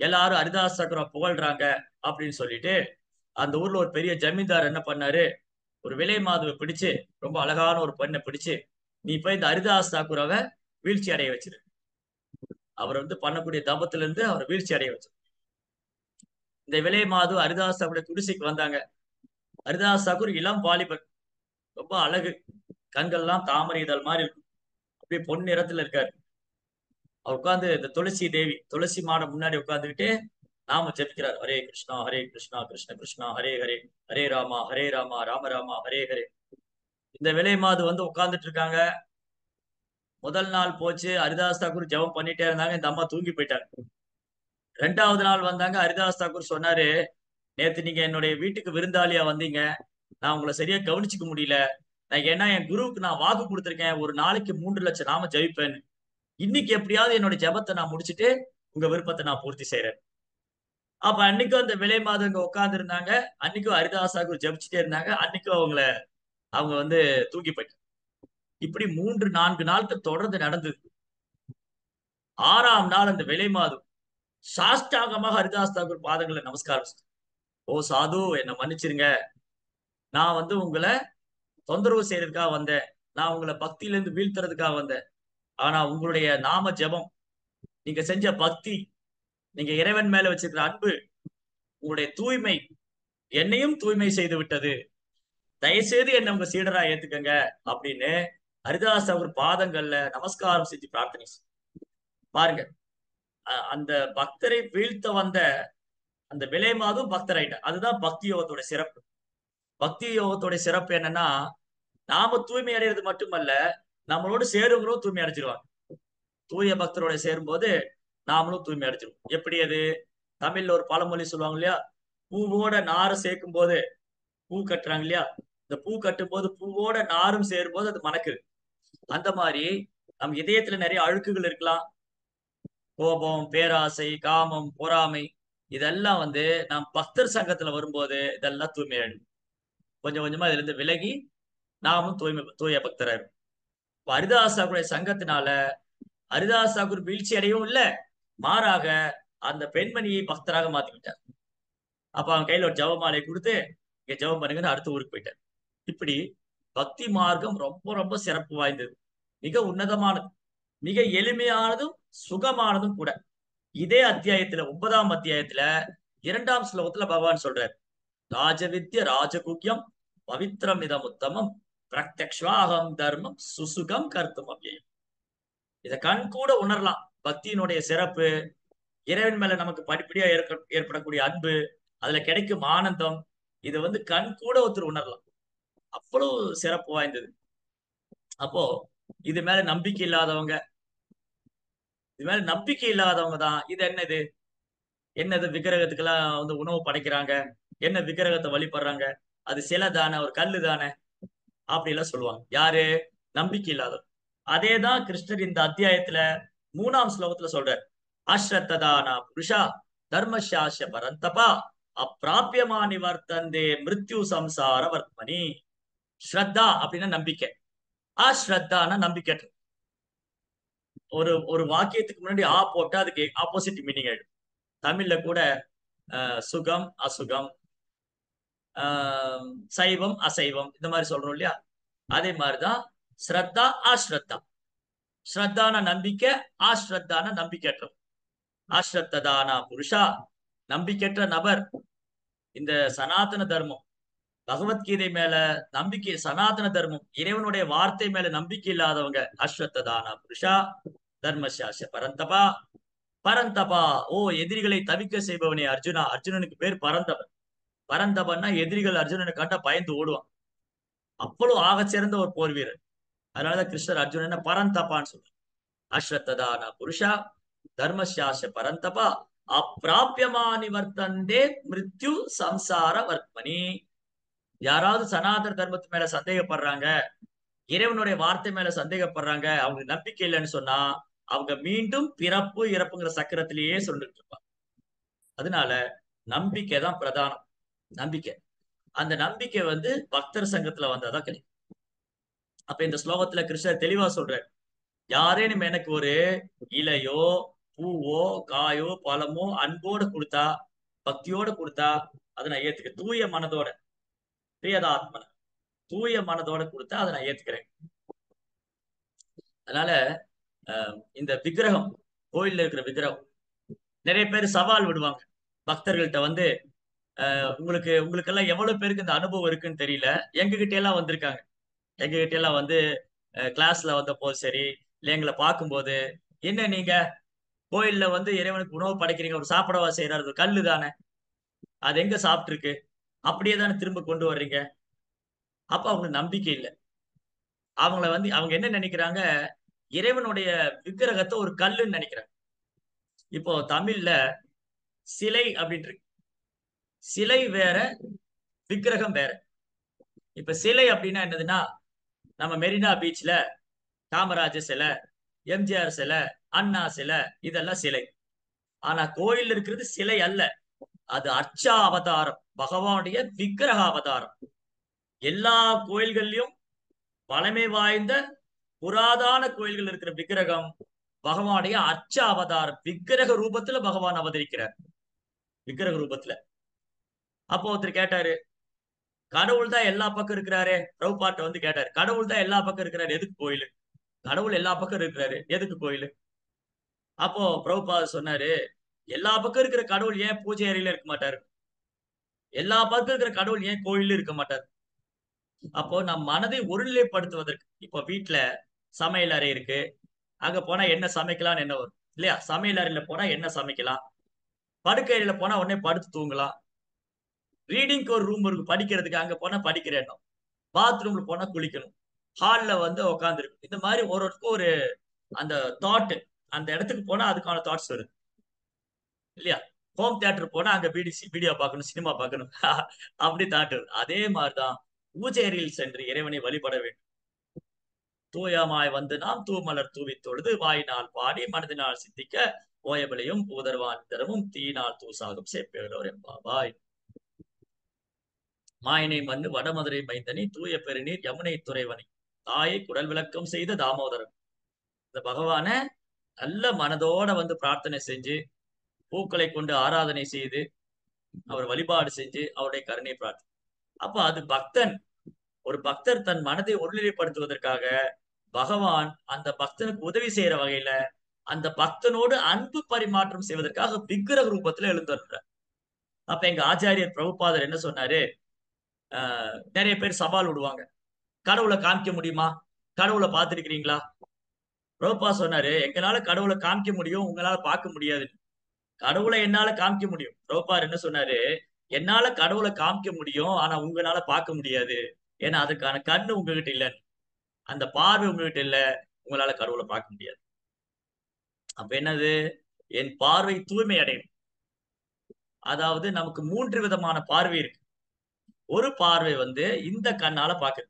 Speaker 1: எல்லாரும் ஹரிதாஸ் தாக்கூரை புகழ்றாங்க அப்படின்னு சொல்லிட்டு அந்த ஊர்ல ஒரு பெரிய ஜமீன்தார் என்ன பண்ணாரு, ஒரு விலை மாதுவை பிடிச்சு, ரொம்ப அழகான ஒரு பெண்ணை பிடிச்சு, நீ போய் இந்த ஹரிதாஸ் தாக்கூரை வீழ்ச்சி அடைய வச்சிரு. அவர் பண்ணக்கூடிய தபத்துல இருந்து அவரை வீழ்ச்சி அடைய வச்சு இந்த விலை மாது ஹரிதாஸ் தாக்கூருடைய குடிசைக்கு வந்தாங்க. ஹரிதாஸ் தாக்கூர் இளம் வாலிபர், ரொம்ப அழகு, கண்கள்லாம் தாமரை இதழ் மாதிரி இருக்கும், அப்படியே பொன் நிறத்துல இருக்காரு. அவர் உட்கார்ந்து இந்த துளசி தேவி துளசி மாடம் முன்னாடி உட்கார்ந்துக்கிட்டு நாம ஜெபிக்கிறார். ஹரே கிருஷ்ணா கிருஷ்ண கிருஷ்ணா ஹரே ஹரே ஹரே ராமா ராம ராமா ஹரே ஹரே. இந்த விலை மாது உட்கார்ந்துட்டு இருக்காங்க. முதல் நாள் போச்சு, ஹரிதாஸ் தாக்கூர் ஜெபம் பண்ணிட்டே இருந்தாங்க, இந்த அம்மா தூங்கி போயிட்டாங்க. 2வது நாள் வந்தாங்க. ஹரிதாஸ் தாக்கூர் சொன்னாரு, நேத்து நீங்க என்னுடைய வீட்டுக்கு விருந்தாளியா வந்தீங்க, நான் உங்களை சரியா கவனிச்சுக்க முடியல. நான் ஏன்னா என் குருவுக்கு நான் வாக்கு கொடுத்திருக்கேன், ஒரு நாளைக்கு 3 லட்சம் நாம ஜெபிப்பேன். இன்னைக்கு எப்படியாவது என்னுடைய ஜெபத்தை நான் முடிச்சுட்டு உங்க விருப்பத்தை நான் பூர்த்தி செய்யறேன். அப்ப அன்னைக்கும் அந்த விலை மாதம் இங்க உட்கார்ந்து இருந்தாங்க. அன்னைக்கும் ஹரிதாஸ் தாக்கூர் ஜெபிச்சுட்டே இருந்தாங்க. அன்னைக்கும் அவங்க தூங்கி போயிட்டாங்க. இப்படி 3-4 நாட்கள் தொடர்ந்து நடந்தது. 6ஆம் நாள் அந்த விலை மாதம் சாஷ்டாங்கமாக ஹரிதாஸ் தாக்கூர் பாதங்களை நமஸ்காரம் செஞ்சார். ஓ சாது, என்னை மன்னிச்சிருங்க, நான் உங்களை தொந்தரவு செய்யறதுக்காக வந்தேன், நான் உங்களை பக்தியிலிருந்து வீழ்த்துறதுக்காக வந்தேன். ஆனா உங்களுடைய நாம ஜெபம், நீங்க செஞ்ச பக்தி, நீங்க இறைவன் மேல வச்சிருக்கிற அன்பு, உங்களுடைய தூய்மை என்னையும் தூய்மை செய்து விட்டது. தயவுசெய்து என்ன உங்க சீடரா ஏத்துக்கங்க அப்படின்னு ஹரிதாஸ் அவர் பாதங்கள்ல நமஸ்காரம் செஞ்சு பிரார்த்தனை பாருங்க. அந்த பக்தரை வீழ்த்த வந்த அந்த விலை மாதும் பக்தராயிட்ட. அதுதான் பக்தி யோகத்தோட சிறப்பு. பக்தி யோகத்தோட சிறப்பு என்னன்னா, நாம தூய்மை அடைகிறது மட்டுமல்ல, நம்மளோட சேருங்கிறோம் தூய்மை அடைஞ்சிருவாங்க. தூய பக்தரோட சேரும்போது நாமளும் தூய்மை அடைஞ்சிருவோம். எப்படி அது? தமிழ்ல ஒரு பழமொழி சொல்லுவாங்க இல்லையா, பூவோட நாரை சேர்க்கும் போது பூ கட்டுறாங்க இல்லையா, இந்த பூ கட்டும் போது பூவோட நாரும் சேரும் போது அது மணக்குது. அந்த மாதிரி நம் இதயத்துல நிறைய அழுக்குகள் இருக்கலாம். கோபம், பேராசை, காமம், பொறாமை, இதெல்லாம் நாம் பக்தர் சங்கத்துல வரும்போது இதெல்லாம் தூய்மையாயிடும். கொஞ்சம் கொஞ்சமா இதுல இருந்து விலகி நாமும் தூய பக்தராயிரும். ஹரிதாஸ் தாக்கூருடைய சங்கத்தினால ஹரிதாஸ் தாக்கூர் வீழ்ச்சி அடையவும் இல்லை, மாறாக அந்த பெண்மணியை பக்தராக மாத்திக்கிட்டார். அப்ப அவன் கையில ஒரு ஜெபமாலை கொடுத்து, இங்க ஜெபம் பண்ணுங்கன்னு அடுத்த ஊருக்கு போயிட்டார். இப்படி பக்தி மார்க்கம் ரொம்ப ரொம்ப சிறப்பு வாய்ந்தது, மிக உன்னதமானது, மிக எளிமையானதும் சுகமானதும் கூட. இதே அத்தியாயத்துல 9ஆம் அத்தியாயத்துல 2ஆம் ஸ்லோகத்துல பகவான் சொல்றார், ராஜவித்ய ராஜகுக்யம் பவித்ரம் இதம் உத்தமம் பிரத்யக்ஷ்வாகம் தர்மம் சுசுகம் கர்த்தும் அவ்யயம். இதை கண் கூட உணரலாம். பக்தியினுடைய சிறப்பு, இறைவன் மேல நமக்கு படிப்படியா ஏற்படக்கூடிய அன்பு, அதுல கிடைக்கும் ஆனந்தம், இது கண் கூட ஒருத்தர் உணரலாம். அவ்வளவு சிறப்பு வாய்ந்தது. அப்போ இது மேல நம்பிக்கை இல்லாதவங்க, தான் இது என்னது விக்கிரகத்துக்கெல்லாம் உணவு படைக்கிறாங்க, என்ன விக்கிரகத்தை வழிபடுறாங்க, அது சிலை தானே, ஒரு கல்லு தானே, அப்படி எல்லாம் சொல்லுவாங்க. யாரு? நம்பிக்கை இல்லாதவங்க. அதேதான் கிருஷ்ணர் இந்த அத்தியாயத்துல 3ஆம் ஸ்லோகத்துல சொல்றார், அஸ்ரத்ததானா புருஷா தர்மசாஸ்ய பரந்தபா அப்பிராபியமா நிவர்த்தந்தே மிருத்யு சம்சார வர்த்மனி. ஸ்ரத்தா அப்படின்னா நம்பிக்கை, அஸ்ரத்தான நம்பிக்கை. ஒரு வாக்கியத்துக்கு முன்னாடி ஆ போட்டா அதுக்கு ஆப்போசிட் மீனிங் ஆயிடும். தமிழ்ல கூட சுகம் அசுகம், சைவம் அசைவம், இந்த மாதிரி சொல்றோம் இல்லையா, அதே மாதிரிதான் ஸ்ரத்தா அஸ்ரத்தா. ஸ்ரத்தான நம்பிக்கை, அஸ்ரத்தான நம்பிக்கையற்ற. அஸ்ரத்ததானா புருஷா, நம்பிக்கையற்ற நபர். இந்த சனாதன தர்மம், பகவத்கீதை மேல நம்பிக்கை, சனாதன தர்மம், இறைவனுடைய வார்த்தை மேல நம்பிக்கை இல்லாதவங்க அஸ்ரத்ததானா புருஷா தர்மசாஸ்ய பரந்தபா. பரந்தபா, ஓ எதிரிகளை தவிக்க செய்பவனே அர்ஜுனா. அர்ஜுனனுக்கு பேர் பரந்தபன். பரந்தபன்னா எதிரிகள் அர்ஜுனனை காட்ட பயந்து ஓடுவான். அவ்வளவு ஆக சிறந்த ஒரு போர் வீரர். அதனாலதான் கிருஷ்ணர் அர்ஜுனனை பரந்தபான்னு சொல்றார். அஸ்ரத்ததானா புருஷா தர்மசாச பரந்தபா அப்பிராபியமானி வர்த்தந்தே மிருத்யு சம்சார வர்த்மனி. யாராவது சனாதன தர்மத்து மேல சந்தேகப்படுறாங்க, இறைவனுடைய வார்த்தை மேல சந்தேகப்படுறாங்க, அவங்க நம்பிக்கை இல்லைன்னு சொன்னா அவங்க மீண்டும் பிறப்பு இறப்புங்கிற சக்கரத்திலேயே சொல்லிட்டு இருப்பாங்க. அதனால நம்பிக்கை தான் பிரதானம். நம்பிக்கை, அந்த நம்பிக்கை பக்தர் சங்கத்துல வந்தாதான் கிடைக்கும். அப்ப இந்த ஸ்லோகத்துல கிருஷ்ணர் தெளிவா சொல்றாரு, யாரேனும் எனக்கு ஒரு இலையோ பூவோ காயோ பழமோ அன்போட கொடுத்தா, பக்தியோட கொடுத்தா, அதை நான் ஏத்துக்க, தூய மனதோட, பிரியதாத்மன தூய மனதோட கொடுத்தா அதை நான் ஏத்துக்கிறேன். அதனால இந்த விக்கிரகம், கோயில்ல இருக்கிற விக்கிரகம், நிறைய பேர் சவால் விடுவாங்க பக்தர்கள்ட்ட உங்களுக்கு எல்லாம் எவ்வளவு பேருக்கு இந்த அனுபவம் இருக்குன்னு தெரியல, எங்க கிட்ட எல்லாம் வந்திருக்காங்க. எங்க கிட்ட எல்லாம் கிளாஸ்ல வந்த போது சரி, இல்ல எங்களை பார்க்கும்போது, என்ன நீங்க கோயில்ல இறைவனுக்கு உணவு படைக்கிறீங்க, ஒரு சாப்பிடவா செய்யறாரு, கல்லு தானே, அது எங்க சாப்பிட்டு இருக்கு, அப்படியே தானே திரும்ப கொண்டு வர்றீங்க. அப்ப அவங்களுக்கு நம்பிக்கை இல்லை. அவங்கள அவங்க என்ன நினைக்கிறாங்க, இறைவனுடைய விக்கிரகத்தை ஒரு கல்லுன்னு நினைக்கிறாங்க. இப்போ தமிழ்ல சிலை அப்படின்னு இருக்கு. சிலை வேற, விக்கிரகம் வேற. இப்ப சிலை அப்படின்னா என்னதுன்னா, நம்ம மெரினா பீச்ல காமராஜர் சிலை, எம்ஜிஆர் சிலை, அண்ணா சிலை, இதெல்லாம் சிலை. ஆனா கோயில் இருக்கிறது சிலை அல்ல, அது அர்ச்சா அவதாரம், பகவானுடைய விக்கிரக அவதாரம். எல்லா கோயில்கள்லயும் பழமை வாய்ந்த புராதான கோயில்கள் இருக்கிற விக்கிரகம் பகவானுடைய அர்ச்ச அவதாரம், விக்கிரக ரூபத்துல பகவான் அவதரிக்கிறார், விக்கிரக ரூபத்துல. அப்போ ஒருத்தர் கேட்டாரு, கடவுள் தான் எல்லா பக்கம் இருக்கிறாரு, பிரபுபாட்ட கேட்டாரு, கடவுள் தான் எல்லா பக்கம் இருக்கிறாரு, எதுக்கு கோயில்? கடவுள் எல்லா பக்கம் இருக்கிறாரு, எதுக்கு கோயில்? அப்போ பிரபுபாத சொன்னாரு, எல்லா பக்கம் இருக்கிற கடவுள் ஏன் பூஜை அறையில இருக்க மாட்டாரு? எல்லா பக்கம் இருக்கிற கடவுள் ஏன் கோயில்ல இருக்க மாட்டார்? அப்போ நம் மனதை ஒருநிலைப்படுத்துவதற்கு, இப்போ வீட்டுல சமையல் அறை இருக்கு, அங்க போனா என்ன சமைக்கலாம்னு என்ன வரும் இல்லையா? சமையல் அறையில போனா என்ன சமைக்கலாம், படுக்கை அறையில போனா உடனே படுத்து தூங்கலாம், ரீடிங்க்கு ஒரு ரூம் இருக்கு படிக்கிறதுக்கு, அங்க போனா படிக்கிற எண்ணம், பாத்ரூம்ல போனா குளிக்கணும், ஹால்ல உட்கார்ந்து இருக்கு, இந்த மாதிரி ஒருவருக்கும் ஒரு அந்த தாட், அந்த இடத்துக்கு போனா அதுக்கான தாட்ஸ் வருது இல்லையா? ஹோம் தியேட்டர் போனா அங்க வீடியோ பார்க்கணும், சினிமா பார்க்கணும் அப்படி தாட் வருது. அதே மாதிரிதான் பூஜை அறையில் சென்று இறைவனை வழிபட வேண்டும். தூயமாய் நாம் தூமலர் தூவி தொழுது வாயினால் பாடி மனதினால் சித்திக்க ஓயபலையும் பூதர்வான் தரமும் தீனால் தூசாகும் சேப்பேலோர் எம்பாவாய். மாயினை மண்ணு வடமதுரை மைந்தனி தூய பெருநீர் யமுனை துறைவனை தாயை குடல் விளக்கம் செய்த தாமோதரன். இந்த பகவான நல்ல மனதோட பிரார்த்தனை செஞ்சு, பூக்களை கொண்டு ஆராதனை செய்து, அவர் வழிபாடு செஞ்சு அவருடைய கருணை பிரார்த்தனை. அப்ப அது பக்தன், ஒரு பக்தர் தன் மனதை ஒருநிலைப்படுத்துவதற்காக பகவான் அந்த பக்தனுக்கு உதவி செய்யற வகையில அந்த பக்தனோடு அன்பு பரிமாற்றம் செய்வதற்காக விக்கிரக ரூபத்துல எழுந்துள்ளார். அப்ப எங்க ஆச்சாரியர் பிரபுபாதர் என்ன சொன்னாரு, நிறைய பேர் சவால் விடுவாங்க, கடவுளை காமிக்க முடியுமா, கடவுளை பார்த்திருக்கிறீங்களா? பிரபுபா சொன்னாரு, எங்களால கடவுளை காமிக்க முடியும், உங்களால பார்க்க முடியாது. கடவுளை என்னால காமிக்க முடியும். பிரபுபார் என்ன சொன்னாரு, என்னால கடவுளை காமிக்க முடியும், ஆனா உங்களால பார்க்க முடியாது, ஏன்னா அதுக்கான கண்ணு உங்ககிட்ட இல்ல, அந்த பார்வை உங்ககிட்ட இல்ல, உங்களால கடவுளை பார்க்க முடியாது. அப்ப என்னது, என் பார்வை தூய்மை அடையும். அதாவது நமக்கு 3 விதமான பார்வை இருக்கு. ஒரு பார்வை இந்த கண்ணால பாக்குது,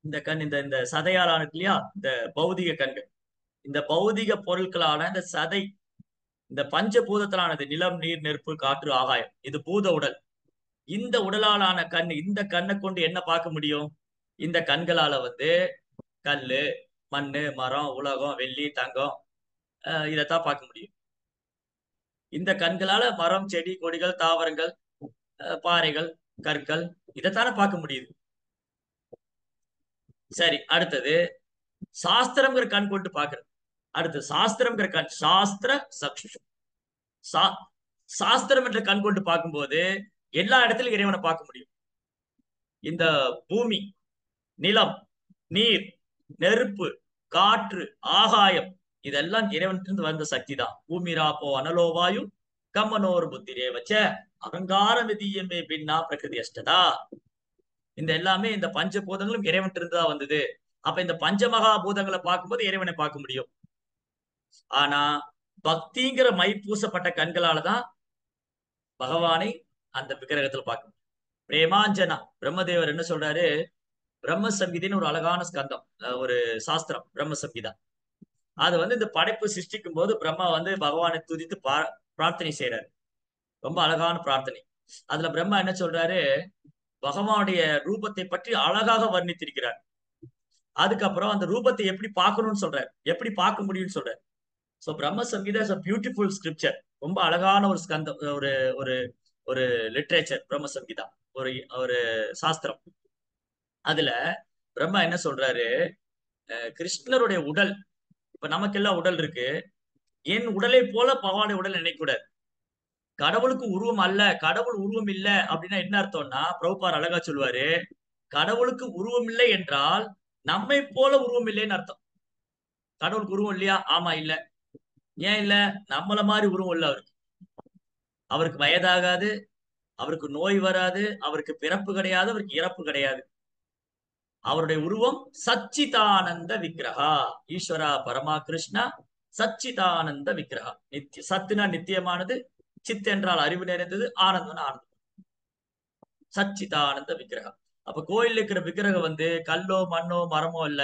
Speaker 1: இந்த கண் இந்த இந்த சதையாலான இல்லையா, இந்த பௌதிக கண்கள், இந்த பௌதிக பொருட்களான இந்த சதை, இந்த பஞ்சபூதத்திலானது நிலம் நீர் நெருப்பு காற்று ஆகாயம், இது பூத உடல். இந்த உடலாலான கண், இந்த கண்ணை கொண்டு என்ன பார்க்க முடியும்? இந்த கண்களால கல்லு மண்ணு மரம் உலகம் வெள்ளி தங்கம் இதைத்தான் பார்க்க முடியும். இந்த கண்களால மரம் செடி கொடிகள் தாவரங்கள் பாறைகள் கற்கள் இதைத்தானே பார்க்க முடியுது. சரி, அடுத்தது சாஸ்திரம்ங்கிற கண் கொண்டு பாக்குறது. அடுத்து சாஸ்திரம்ங்கிற கண், சாஸ்திர சக்ஷு, சாஸ்திரம் என்ற கண் கொண்டு பார்க்கும்போது எல்லா இடத்திலும் இறைவனை பார்க்க முடியும். இந்த பூமி, நிலம், நீர், நெருப்பு, காற்று, ஆகாயம் இதெல்லாம் இறைவனிலிருந்து வந்த சக்தி தான். பூமிராப்போ அனலோவாயு கம்மனோர் புத்திரே வச்ச அகங்கார மிதியமே பின்னா பிரகிருதி அஷ்டதா. இந்த எல்லாமே இந்த பஞ்சபூதங்களும் இறைவன் இருந்துதான் வந்தது. அப்ப இந்த பஞ்சமகா பூதங்களை பார்க்கும்போது இறைவனை பார்க்க முடியும். ஆனா பக்திங்கிற மை பூசப்பட்ட கண்களாலதான் பகவானை அந்த விக்கிரகத்துல பார்க்கணும். பிரேமாஞ்சனா பிரம்மதேவர் என்ன சொல்றாரு, பிரம்ம சங்கீதின்னு ஒரு அழகான ஸ்கந்தம், ஒரு சாஸ்திரம் பிரம்ம சங்கீதா. அது வந்து இந்த படைப்பு சிருஷ்டிக்கும் போது பிரம்மா வந்து பகவானை துதித்து பிரார்த்தனை செய்யறாரு. ரொம்ப அழகான பிரார்த்தனை. அதுல பிரம்மா என்ன சொல்றாரு, பகவானுடைய ரூபத்தை பற்றி அழகாக வர்ணித்திருக்கிறார். அதுக்கப்புறம் அந்த ரூபத்தை எப்படி பார்க்கணும்னு சொல்றாரு, எப்படி பார்க்க முடியும்னு சொல்றாரு. சோ பிரம்ம Sangeetha is a beautiful scripture. ரொம்ப அழகான ஒரு ஸ்கந்தம், ஒரு ஒரு ஒரு லிட்ரேச்சர் பிரம்ம சங்கீதா, ஒரு ஒரு சாஸ்திரம். அதுல பிரம்மா என்ன சொல்றாரு, கிருஷ்ணருடைய உடல், இப்ப நமக்கெல்லாம் உடல் இருக்கு, என் உடலை போல பகவானுடைய உடல் நினைக்க கூடாது. கடவுளுக்கு உருவம் அல்ல, கடவுள் உருவம் இல்ல அப்படின்னா என்ன அர்த்தம்னா, பிரபுபார் அழகா சொல்லுவாரு, கடவுளுக்கு உருவம் இல்லை என்றால் நம்மை போல உருவம் இல்லைன்னு அர்த்தம். கடவுளுக்கு உருவம் இல்லையா? ஆமா இல்ல. ஏன் இல்ல? நம்மள மாதிரி உருவம் இல்ல அவருக்கு. அவருக்கு வயதாகாது, அவருக்கு நோய் வராது, அவருக்கு பிறப்பு கிடையாது, அவருக்கு இறப்பு கிடையாது. அவருடைய உருவம் சச்சிதானந்த விக்கிரகா. ஈஸ்வரா பரமா கிருஷ்ணா சச்சிதானந்த விக்கிரகா. நித்திய சத்துனா நித்தியமானது, சித் என்றால் அறிவு நிறைந்தது, ஆனந்தம்னா ஆனந்தம். சச்சிதானந்த விக்கிரகம். அப்ப கோயில் இருக்கிற விக்கிரகம் வந்து கல்லோ மண்ணோ மரமோ இல்ல,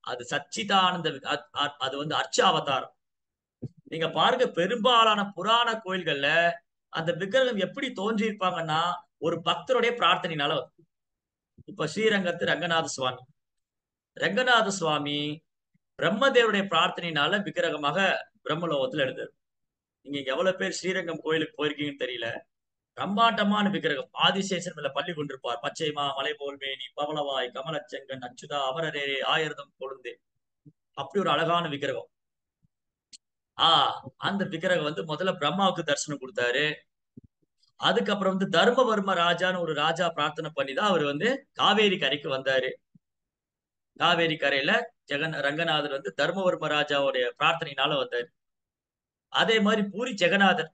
Speaker 1: அது சச்சிதானந்த அது வந்து அர்ச்சாவதாரம். நீங்க பாருங்க, பெரும்பாலான புராண கோயில்கள்ல அந்த விக்கிரகம் எப்படி தோன்றி இருப்பாங்கன்னா ஒரு பக்தருடைய பிரார்த்தனையினால வரும். இப்ப ஸ்ரீரங்கத்து ரங்கநாத சுவாமி, ரங்கநாத சுவாமி பிரம்மதேவருடைய பிரார்த்தனையினால விக்கிரகமாக பிரம்மலோகத்துல எடுத்தார். நீங்க எவ்வளவு பேர் ஸ்ரீரங்கம் கோயிலுக்கு போயிருக்கீங்கன்னு தெரியல. பிரம்மாண்டமான விக்கிரகம், ஆதிசேஷன் மேல பள்ளி கொண்டிருப்பார், பச்சைமா மலை போல் மேனி பவளவாய் கமலச்செங்கன் அச்சுதா அமரரே ஆயிரதம் கொழுந்து. அப்படி ஒரு அழகான விக்கிரகம். அந்த விக்கிரகம் வந்து முதல்ல பிரம்மாவுக்கு தரிசனம் கொடுத்தாரு. அதுக்கப்புறம் வந்து தர்மவர்ம ராஜான்னு ஒரு ராஜா பிரார்த்தனை பண்ணிதான் அவர் வந்து காவேரி கரைக்கு வந்தாரு. காவேரி கரையில ரங்கநாதர் வந்து தர்மவர்ம ராஜாவுடைய பிரார்த்தனையினால வந்தாரு. அதே மாதிரி பூரி ஜெகநாதர்,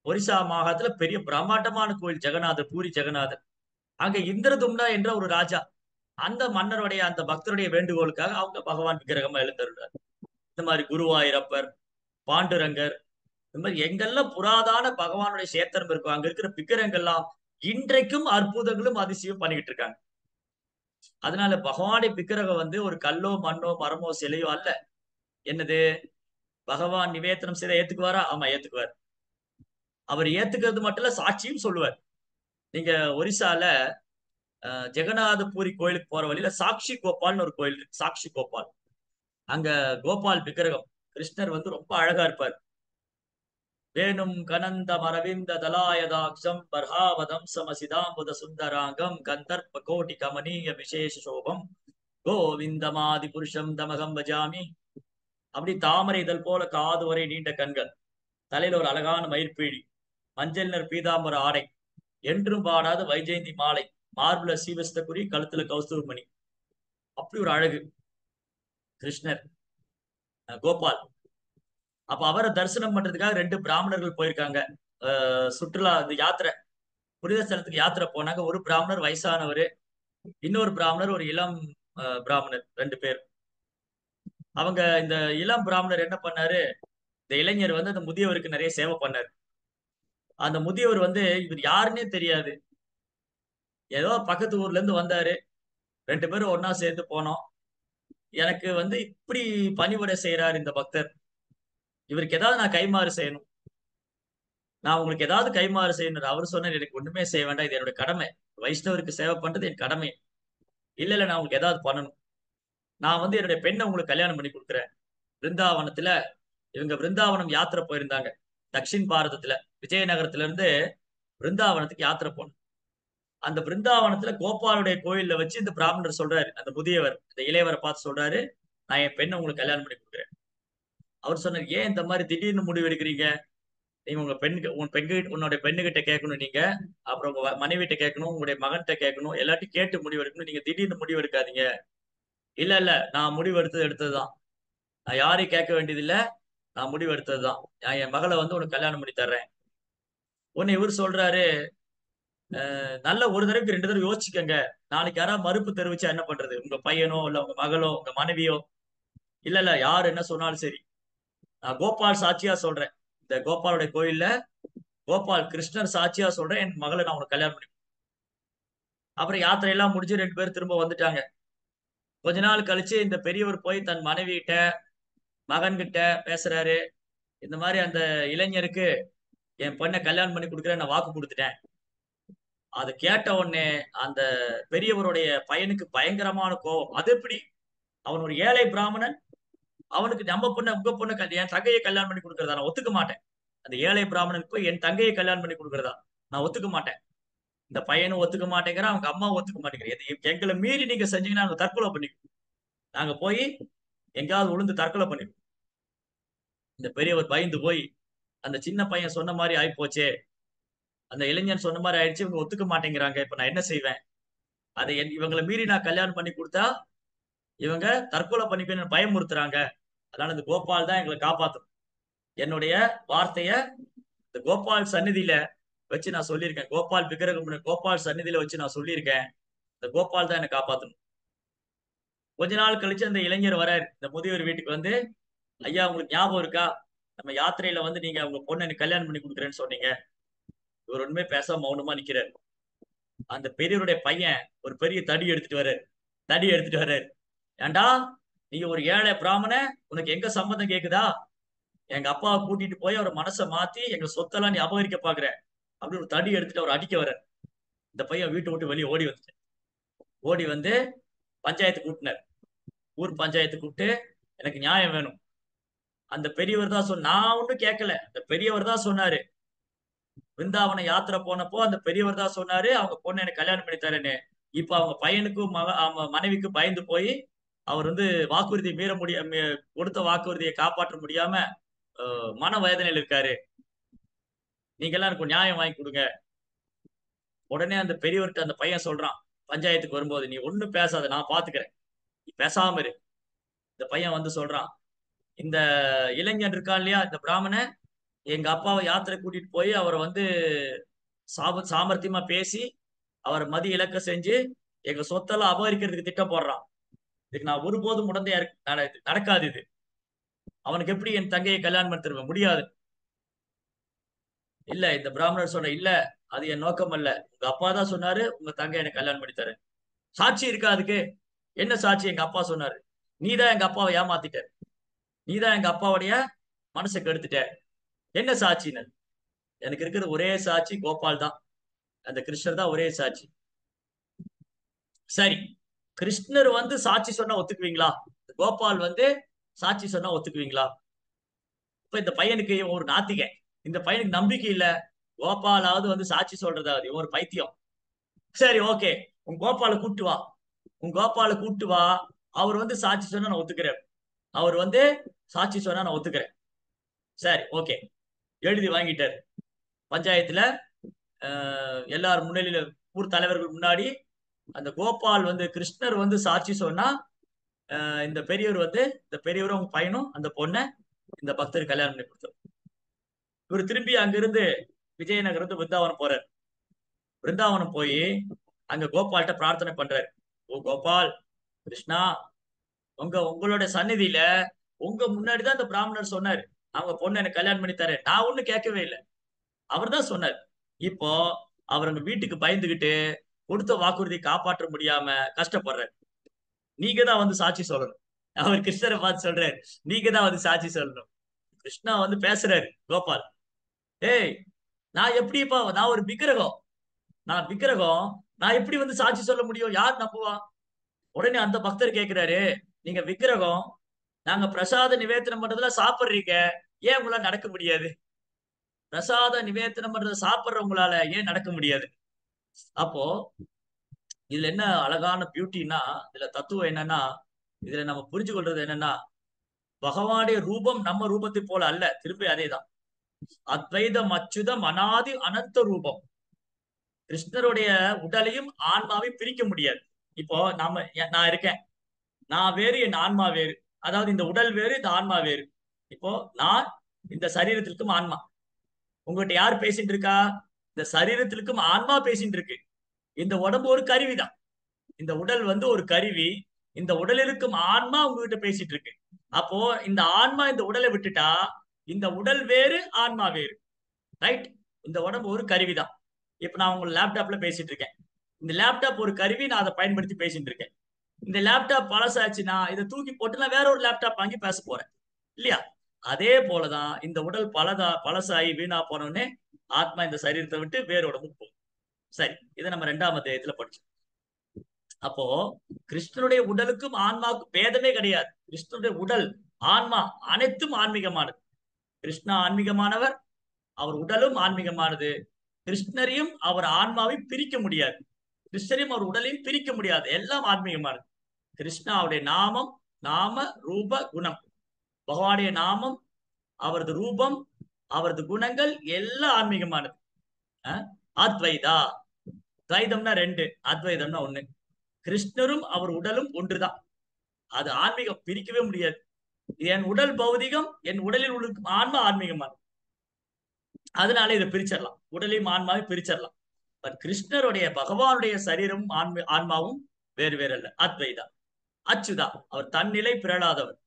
Speaker 1: ஒரிசா மாகாணத்துல பெரிய பிரம்மாண்டமான கோயில் ஜெகநாதர், பூரி ஜெகநாதர். அங்க இந்திரதும்னா என்ற ஒரு ராஜா, அந்த மன்னருடைய அந்த பக்தருடைய வேண்டுகோளுக்காக அவங்க பகவான் விக்கிரகமா எழுந்தருள்ளார். இந்த மாதிரி குருவாயூரப்பர், பாண்டுரங்கர், இந்த மாதிரி எங்கெல்லாம் புராதான பகவானுடைய சேத்திரம் இருக்கும் அங்க இருக்கிற விக்கிரகங்கள்லாம் இன்றைக்கும் அற்புதங்களும் அதிசயம் பண்ணிக்கிட்டு இருக்காங்க. அதனால பகவானுடைய விக்கிரகம் வந்து ஒரு கல்லோ மண்ணோ மரமோ சிலையோ அல்ல. என்னது, பகவான் நிவேதனம் செய்த ஏத்துக்குவாரா? ஆமா ஏத்துக்குவார். அவர் ஏத்துக்கிறது மட்டும் இல்ல, சாட்சியும் சொல்லுவார். நீங்க ஒரிசால ஜெகநாதபுரி கோயிலுக்கு போற வழியில சாக்ஷி கோபால்னு ஒரு கோயில் இருக்கு. சாக்ஷி கோபால், அங்க கோபால் விக்கிரகம், கிருஷ்ணர் வந்து ரொம்ப அழகா இருப்பார். வேணும் கனந்த மரவிந்த தலாயதாட்சம் பர்ஹாவதம் சமசிதாம்புத சுந்தராங்கம் கந்தர்ப்ப கோட்டி கமனீய விசேஷ சோபம் கோவிந்தமாதி புருஷம் தமகம் பஜாமி. அப்படி தாமரை இதழ் போல காது வரை நீண்ட கண்கள், தலையில ஒரு அழகான மயிர்பீழி, மஞ்சள் நிற பீதாம்பர ஆடை, என்றும் பாடாத வைஜெயந்தி மாலை, மார்புல சீவஸ்தகுரி, கழுத்துல கௌஸ்துவமணி. அப்படி ஒரு அழகு கிருஷ்ணர், கோபால். அப்ப அவரை தரிசனம் பண்றதுக்காக ரெண்டு பிராமணர்கள் போயிருக்காங்க. சுற்றுலா இந்த யாத்திரை, புனித ஸ்தலத்துக்கு யாத்திரை போனாங்க. ஒரு பிராமணர் வயசானவர், இன்னொரு பிராமணர் ஒரு இளம் பிராமணர், ரெண்டு பேர். அவங்க இந்த இளம் பிராமணர் என்ன பண்ணாரு, இந்த இளைஞர் வந்து அந்த முதியவருக்கு நிறைய சேவை பண்ணாரு. அந்த முதியவர் வந்து இவர் யாருன்னே தெரியாது, ஏதோ பக்கத்து ஊர்ல இருந்து வந்தாரு. ரெண்டு பேரும் ஒன்னா சேர்ந்து போனோம். எனக்கு வந்து இப்படி பணிவிடை செய்யறாரு இந்த பக்தர், இவருக்கு ஏதாவது நான் கைமாறு செய்யணும், நான் உங்களுக்கு ஏதாவது கைமாறு செய்யணும். அவர் சொன்னார், எனக்கு ஒண்ணுமே செய்ய வேண்டாம், இது என்னோட கடமை, வைஷ்ணவருக்கு சேவை பண்றது என் கடமை. இல்ல இல்ல, நான் உங்களுக்கு ஏதாவது பண்ணணும். நான் வந்து என்னுடைய பெண்ணை உங்களுக்கு கல்யாணம் பண்ணி கொடுக்குறேன். பிருந்தாவனத்துல, இவங்க பிருந்தாவனம் யாத்திரை போயிருந்தாங்க, தக்ஷின் பாரதத்துல விஜயநகரத்துல இருந்து பிருந்தாவனத்துக்கு யாத்திரை போனோம். அந்த பிருந்தாவனத்துல கோபாலுடைய கோயில்ல வச்சு இந்த பிராமணர் சொல்றாரு, அந்த முதியவர் இந்த இளையவரை பார்த்து சொல்றாரு, நான் என் பெண்ணை உங்களுக்கு கல்யாணம் பண்ணி கொடுக்குறேன். அவர் சொன்னார், ஏன் இந்த மாதிரி திடீர்னு முடிவு எடுக்கிறீங்க? நீங்க உங்க பெண்ணுக்கு, உன்னுடைய பெண்ணுகிட்ட கேட்கணும், நீங்க அப்புறம் உங்க மனைவிட்ட கேட்கணும், உங்களுடைய மகன்கிட்ட கேட்கணும், எல்லாத்தையும் கேட்டு முடிவு எடுக்கணும். நீங்க திடீர்னு முடிவு எடுக்காதீங்க. இல்ல இல்ல, நான் முடிவு எடுத்ததுதான், நான் யாரையும் கேட்க வேண்டியதில்லை, நான் முடிவு எடுத்ததுதான், நான் என் மகளை வந்து உனக்கு கல்யாணம் பண்ணி தர்றேன். உன்னை இவர் சொல்றாரு, நல்ல ஒரு தடவைக்கு ரெண்டு தடவை யோசிச்சுக்கங்க, நாளைக்கு யாராவது மறுப்பு தெரிவிச்சா என்ன பண்றது, உங்க பையனோ இல்ல உங்க மகளோ உங்க மனைவியோ. இல்ல இல்ல, யார் என்ன சொன்னாலும் சரி, நான் கோபால் சாட்சியா சொல்றேன். இந்த கோபாலுடைய கோயில்ல கோபால் கிருஷ்ணர் சாட்சியா சொல்றேன், என் மகளை நான் உனக்கு கல்யாணம் பண்ணி. அப்புறம் யாத்திரை எல்லாம் முடிஞ்சு 2 பேரும் திரும்ப வந்துட்டாங்க. கொஞ்ச நாள் கழிச்சு இந்த பெரியவர் போய் தன் மனைவிகிட்ட மகன்கிட்ட பேசுறாரு. இந்த மாதிரி அந்த இளைஞருக்கு என் பொண்ணை கல்யாணம் பண்ணி கொடுக்குறேன், நான் வாக்கு கொடுத்துட்டேன். அதை கேட்ட உடனே அந்த பெரியவருடைய பையனுக்கு பயங்கரமான கோபம். அது எப்படி? அவன் ஒரு ஏழை பிராமணன், அவனுக்கு நம்ம பொண்ணை உங்க பொண்ணு என் தங்கையை கல்யாணம் பண்ணி கொடுக்கறதா நான் ஒத்துக்க மாட்டேன். அந்த ஏழை பிராமணனுக்கு போய் என் தங்கையை கல்யாணம் பண்ணி கொடுக்கறதா நான் ஒத்துக்க மாட்டேன். இந்த பையனும் ஒத்துக்க மாட்டேங்கிறான், அவங்க அம்மாவும் ஒத்துக்க மாட்டேங்கிறேன். எங்களை மீறி நீங்க செஞ்சீங்கன்னா நாங்க தற்கொலை பண்ணிக்குவோம். நாங்க போய் எங்கேயாவது விழுந்து தற்கொலை பண்ணிக்குவோம். இந்த பெரியவர் பயந்து போய் அந்த சின்ன பையன் சொன்ன மாதிரி ஆயிப்போச்சே, அந்த இளைஞன் சொன்ன மாதிரி ஆயிடுச்சு, இவங்க ஒத்துக்க மாட்டேங்கிறாங்க, இப்ப நான் என்ன செய்வேன்? அதை இவங்களை மீறி நான் கல்யாணம் பண்ணி கொடுத்தா இவங்க தற்கொலை பண்ணிப்பேன்னு பயமுறுத்துறாங்க. அதனால இந்த கோபால் தான் எங்களை காப்பாத்தும். என்னுடைய வார்த்தைய இந்த கோபால் சந்நிதியில வச்சு நான் சொல்லியிருக்கேன். கோபால் விக்கிரகம் கோபால் சந்நிதியில வச்சு நான் சொல்லியிருக்கேன். இந்த கோபால் தான் என்னை காப்பாத்தணும். கொஞ்ச நாள் கழிச்சு அந்த இளைஞர் வராரு இந்த முதியோர் வீட்டுக்கு வந்து, ஐயா உங்களுக்கு ஞாபகம் இருக்கா, நம்ம யாத்திரையில வந்து நீங்க உங்க பொண்ணு எனக்கு கல்யாணம் பண்ணி கொடுக்குறேன்னு சொன்னீங்க. இவர் ஒண்ணுமே பேசாம மௌனமா நிக்கிறாரு. அந்த பெரியவருடைய பையன் ஒரு பெரிய தடி எடுத்துட்டு வர்றாரு. ஏண்டா, நீங்க ஒரு ஏழை பிராமண, உனக்கு எங்க சம்மதம் கேக்குதா? எங்க அப்பாவை கூட்டிட்டு போய் அவர் மனசை மாத்தி எங்க சொத்தெல்லாம் நீ அபகரிக்க பாக்குற அப்படின்னு ஒரு தடி எடுத்துட்டு அவர் அடிக்க வர்றாரு. இந்த பையன் வீட்டை விட்டு வெளியே ஓடி வந்து பஞ்சாயத்து கூட்டினார். ஊர் பஞ்சாயத்து கூப்பிட்டு எனக்கு நியாயம் வேணும். அந்த பெரியவர் தான் நான் ஒண்ணும் கேட்கல, அந்த பெரியவர் தான் சொன்னாரு. பிருந்தாவன யாத்திரை போனப்போ அந்த பெரியவர் தான் சொன்னாரு அவங்க பொண்ணு எனக்கு கல்யாணம் பண்ணி தரேன்னு. இப்ப அவங்க பையனுக்கும் அவங்க மனைவிக்கும் பயந்து போய் அவர் வந்து வாக்குறுதி கொடுத்த வாக்குறுதியை காப்பாற்ற முடியாம மன வேதனையில் இருக்காரு. நீங்க எல்லாம் எனக்கு நியாயம் வாங்கி கொடுங்க. உடனே அந்த பெரியவர்கிட்ட அந்த பையன் சொல்றான், பஞ்சாயத்துக்கு வரும்போது நீ ஒண்ணும் பேசாத, நான் பாத்துக்கிறேன், நீ பேசாம இரு. இந்த பையன் வந்து சொல்றான், இந்த இளைஞன் இருக்கான் இல்லையா, இந்த பிராமணன் எங்க அப்பாவை யாத்திரை கூட்டிட்டு போய் அவரை வந்து சாமர்த்தியமா பேசி அவரை மதி இலக்க செஞ்சு எங்க சொத்தெல்லாம் அபகரிக்கிறதுக்கு திட்டம் போடுறான். இதுக்கு நான் ஒருபோதும் உடந்தையா நடக்காது. இது அவனுக்கு எப்படி என் தங்கையை கல்யாணம் பண்ணி தருவேன்? முடியாது. இல்ல, இந்த பிராமணர் சொன்ன, இல்ல அது என் நோக்கம் அல்ல, உங்க அப்பா தான் சொன்னாரு உங்க தங்கை எனக்கு கல்யாணம் பண்ணி தரேன். சாட்சி இருக்கா அதுக்கு? என்ன சாட்சி? எங்க அப்பா சொன்னாரு. நீதான் எங்க அப்பாவை ஏமாத்திட்ட, நீதான் எங்க அப்பாவுடைய மனசை கெடுத்துட்ட. என்ன சாட்சின்னு? எனக்கு இருக்கிற ஒரே சாட்சி கோபால் தான், அந்த கிருஷ்ணர் தான் ஒரே சாட்சி. சரி, கிருஷ்ணர் வந்து சாட்சி சொன்னா ஒத்துக்குவீங்களா? கோபால் வந்து சாட்சி சொன்னா ஒத்துக்குவீங்களா? இப்ப இந்த பையனுக்கு ஒரு நாத்திகன், இந்த பையனுக்கு நம்பிக்கை இல்ல, கோபாலாவது வந்து சாட்சி சொல்றதாவது ஒரு பைத்தியம். சரி, ஓகே, உன் கோபாலை கூட்டு வா, உன் கோபாலை கூட்டு வா, அவர் வந்து சாட்சி சொன்னா நான் ஒத்துக்கிறேன், அவர் வந்து சாட்சி சொன்னா நான் ஒத்துக்கிறேன். சரி, ஓகே, எழுதி வாங்கிட்டாரு. பஞ்சாயத்துல எல்லாரும் முன்னிலையில ஊர் தலைவர்கள் முன்னாடி அந்த கோபால் வந்து கிருஷ்ணர் வந்து சாட்சி சொன்னா இந்த பெரியவரும் அவங்க பையனும் அந்த பொண்ணை இந்த பக்தர் கல்யாணம் பண்ணி கொடுத்தார். இவர் திரும்பி அங்கிருந்து விஜயநகரத்து பிருந்தாவனம் போறார். பிருந்தாவனம் போய் அங்க கோபால்கிட்ட பிரார்த்தனை பண்றாரு. ஓ கோபால், கிருஷ்ணா, உங்களோட சந்நிதியில உங்க முன்னாடிதான் அந்த பிராமணர் சொன்னாரு அவங்க பொண்ணு எனக்கு கல்யாணம் பண்ணி தரேன், நான் ஒண்ணும் கேட்கவே இல்லை, அவர் தான் சொன்னார். இப்போ அவர் அங்க வீட்டுக்கு பயந்துகிட்டு கொடுத்த வாக்குறுதியை காப்பாற்ற முடியாம கஷ்டப்படுறாரு. நீங்க தான் வந்து சாட்சி சொல்லணும். அவர் கிருஷ்ணரை பார்த்து சொல்றாரு, நீங்க தான் வந்து சாட்சி சொல்லணும். கிருஷ்ணா வந்து பேசுறாரு, கோபால், ஏய், நான் எப்படிப்பா, நான் ஒரு விக்கிரகம், நான் எப்படி வந்து சாட்சி சொல்ல முடியும்? யார் நம்புவா? உடனே அந்த பக்தர் கேட்கிறாரு, நீங்க விக்கிரகம், நாங்க பிரசாத நிவேதனம் பண்றதுல சாப்பிடுறீங்க, ஏன் உங்களால நடக்க முடியாது? பிரசாத நிவேதனம் பண்றத சாப்பிடுறவங்களால ஏன் நடக்க முடியாது? அப்போ இதுல என்ன அழகான பியூட்டின்னா, இதுல தத்துவம் என்னன்னா, இதுல நம்ம புரிஞ்சு கொள்றது என்னன்னா, பகவானுடைய ரூபம் நம்ம ரூபத்தை போல அல்ல. திருப்பி அதேதான், அத்வைதம் அச்சுதம் அனாதி அனந்த ரூபம். கிருஷ்ணருடைய உடலையும் ஆன்மாவையும் பிரிக்க முடியாது. இப்போ நான் இருக்கேன், நான் வேறு, என் ஆன்மா வேறு. அதாவது இந்த உடல் வேறு, இந்த ஆன்மா வேறு. இப்போ நான் இந்த சரீரத்திற்கும் ஆன்மா. உங்ககிட்ட யார் பேசிட்டு இருக்கா? இந்த சரீரத்திற்கும் ஆன்மா பேசிட்டு இருக்கு. இந்த உடம்பு ஒரு கருவிதான். இந்த உடல் வந்து ஒரு கருவி, இந்த உடல் இருக்கும் ஆன்மா உங்ககிட்ட பேசிட்டு இருக்கு. அப்போ இந்த ஆன்மா இந்த உடலை விட்டுட்டா இந்த உடல் வேறு, ஆன்மா வேறு. ரைட்? இந்த உடம்பு ஒரு கருவிதான். இப்ப நான் உங்க லேப்டாப்ல பேசிட்டு இருக்கேன். இந்த லேப்டாப் ஒரு கருவி, நான் அதை பயன்படுத்தி பேசிட்டு இருக்கேன். இந்த லேப்டாப் பழசாச்சுன்னா இதை தூக்கி போட்டு நான் வேற ஒரு லேப்டாப் வாங்கி பேச போறேன், இல்லையா? அதே போலதான் இந்த உடல் பழசாகி வீணா போனோடனே ஆத்மா இந்த சரீரத்தை விட்டு வேற உடம்புக்கு போகும். சரி, இதை நம்ம 2ஆம் அத்தியாயத்துல படிச்சோம். அப்போ கிருஷ்ணனுடைய உடலுக்கும் ஆன்மாவுக்கும் பேதமே கிடையாது. கிருஷ்ணனுடைய உடல், ஆன்மா அனைத்தும் ஆன்மீகமானது. கிருஷ்ணா ஆன்மீகமானவர், அவர் உடலும் ஆன்மீகமானது. கிருஷ்ணரையும் அவர் ஆன்மாவையும் பிரிக்க முடியாது. கிருஷ்ணரையும் அவர் உடலையும் பிரிக்க முடியாது. எல்லாம் ஆன்மீகமானது. கிருஷ்ணாவுடைய நாமம், நாம ரூப குணம், பகவானுடைய நாமம், அவரது ரூபம், அவரது குணங்கள் எல்லாம் ஆன்மீகமானது. அத்வைதா. துவைதம்னா 2, அத்வைதம்னா 1. கிருஷ்ணரும் அவர் உடலும் ஒன்றுதான். அது ஆன்மீகம், பிரிக்கவே முடியாது. என் உடல் பௌதிகம், என் உடலில் உள்ள ஆன்மா ஆன்மீகமானது. அதனால இதை பிரிச்சிடலாம், உடலையும் ஆன்மாவையும் பிரிச்சிடலாம். பட் கிருஷ்ணருடைய, பகவானுடைய சரீரமும் ஆன்மாவும் வேறு வேறு அல்ல. அத்வைதா. அச்சுதா, அவர் தன்னிலை பிறழாதவர்.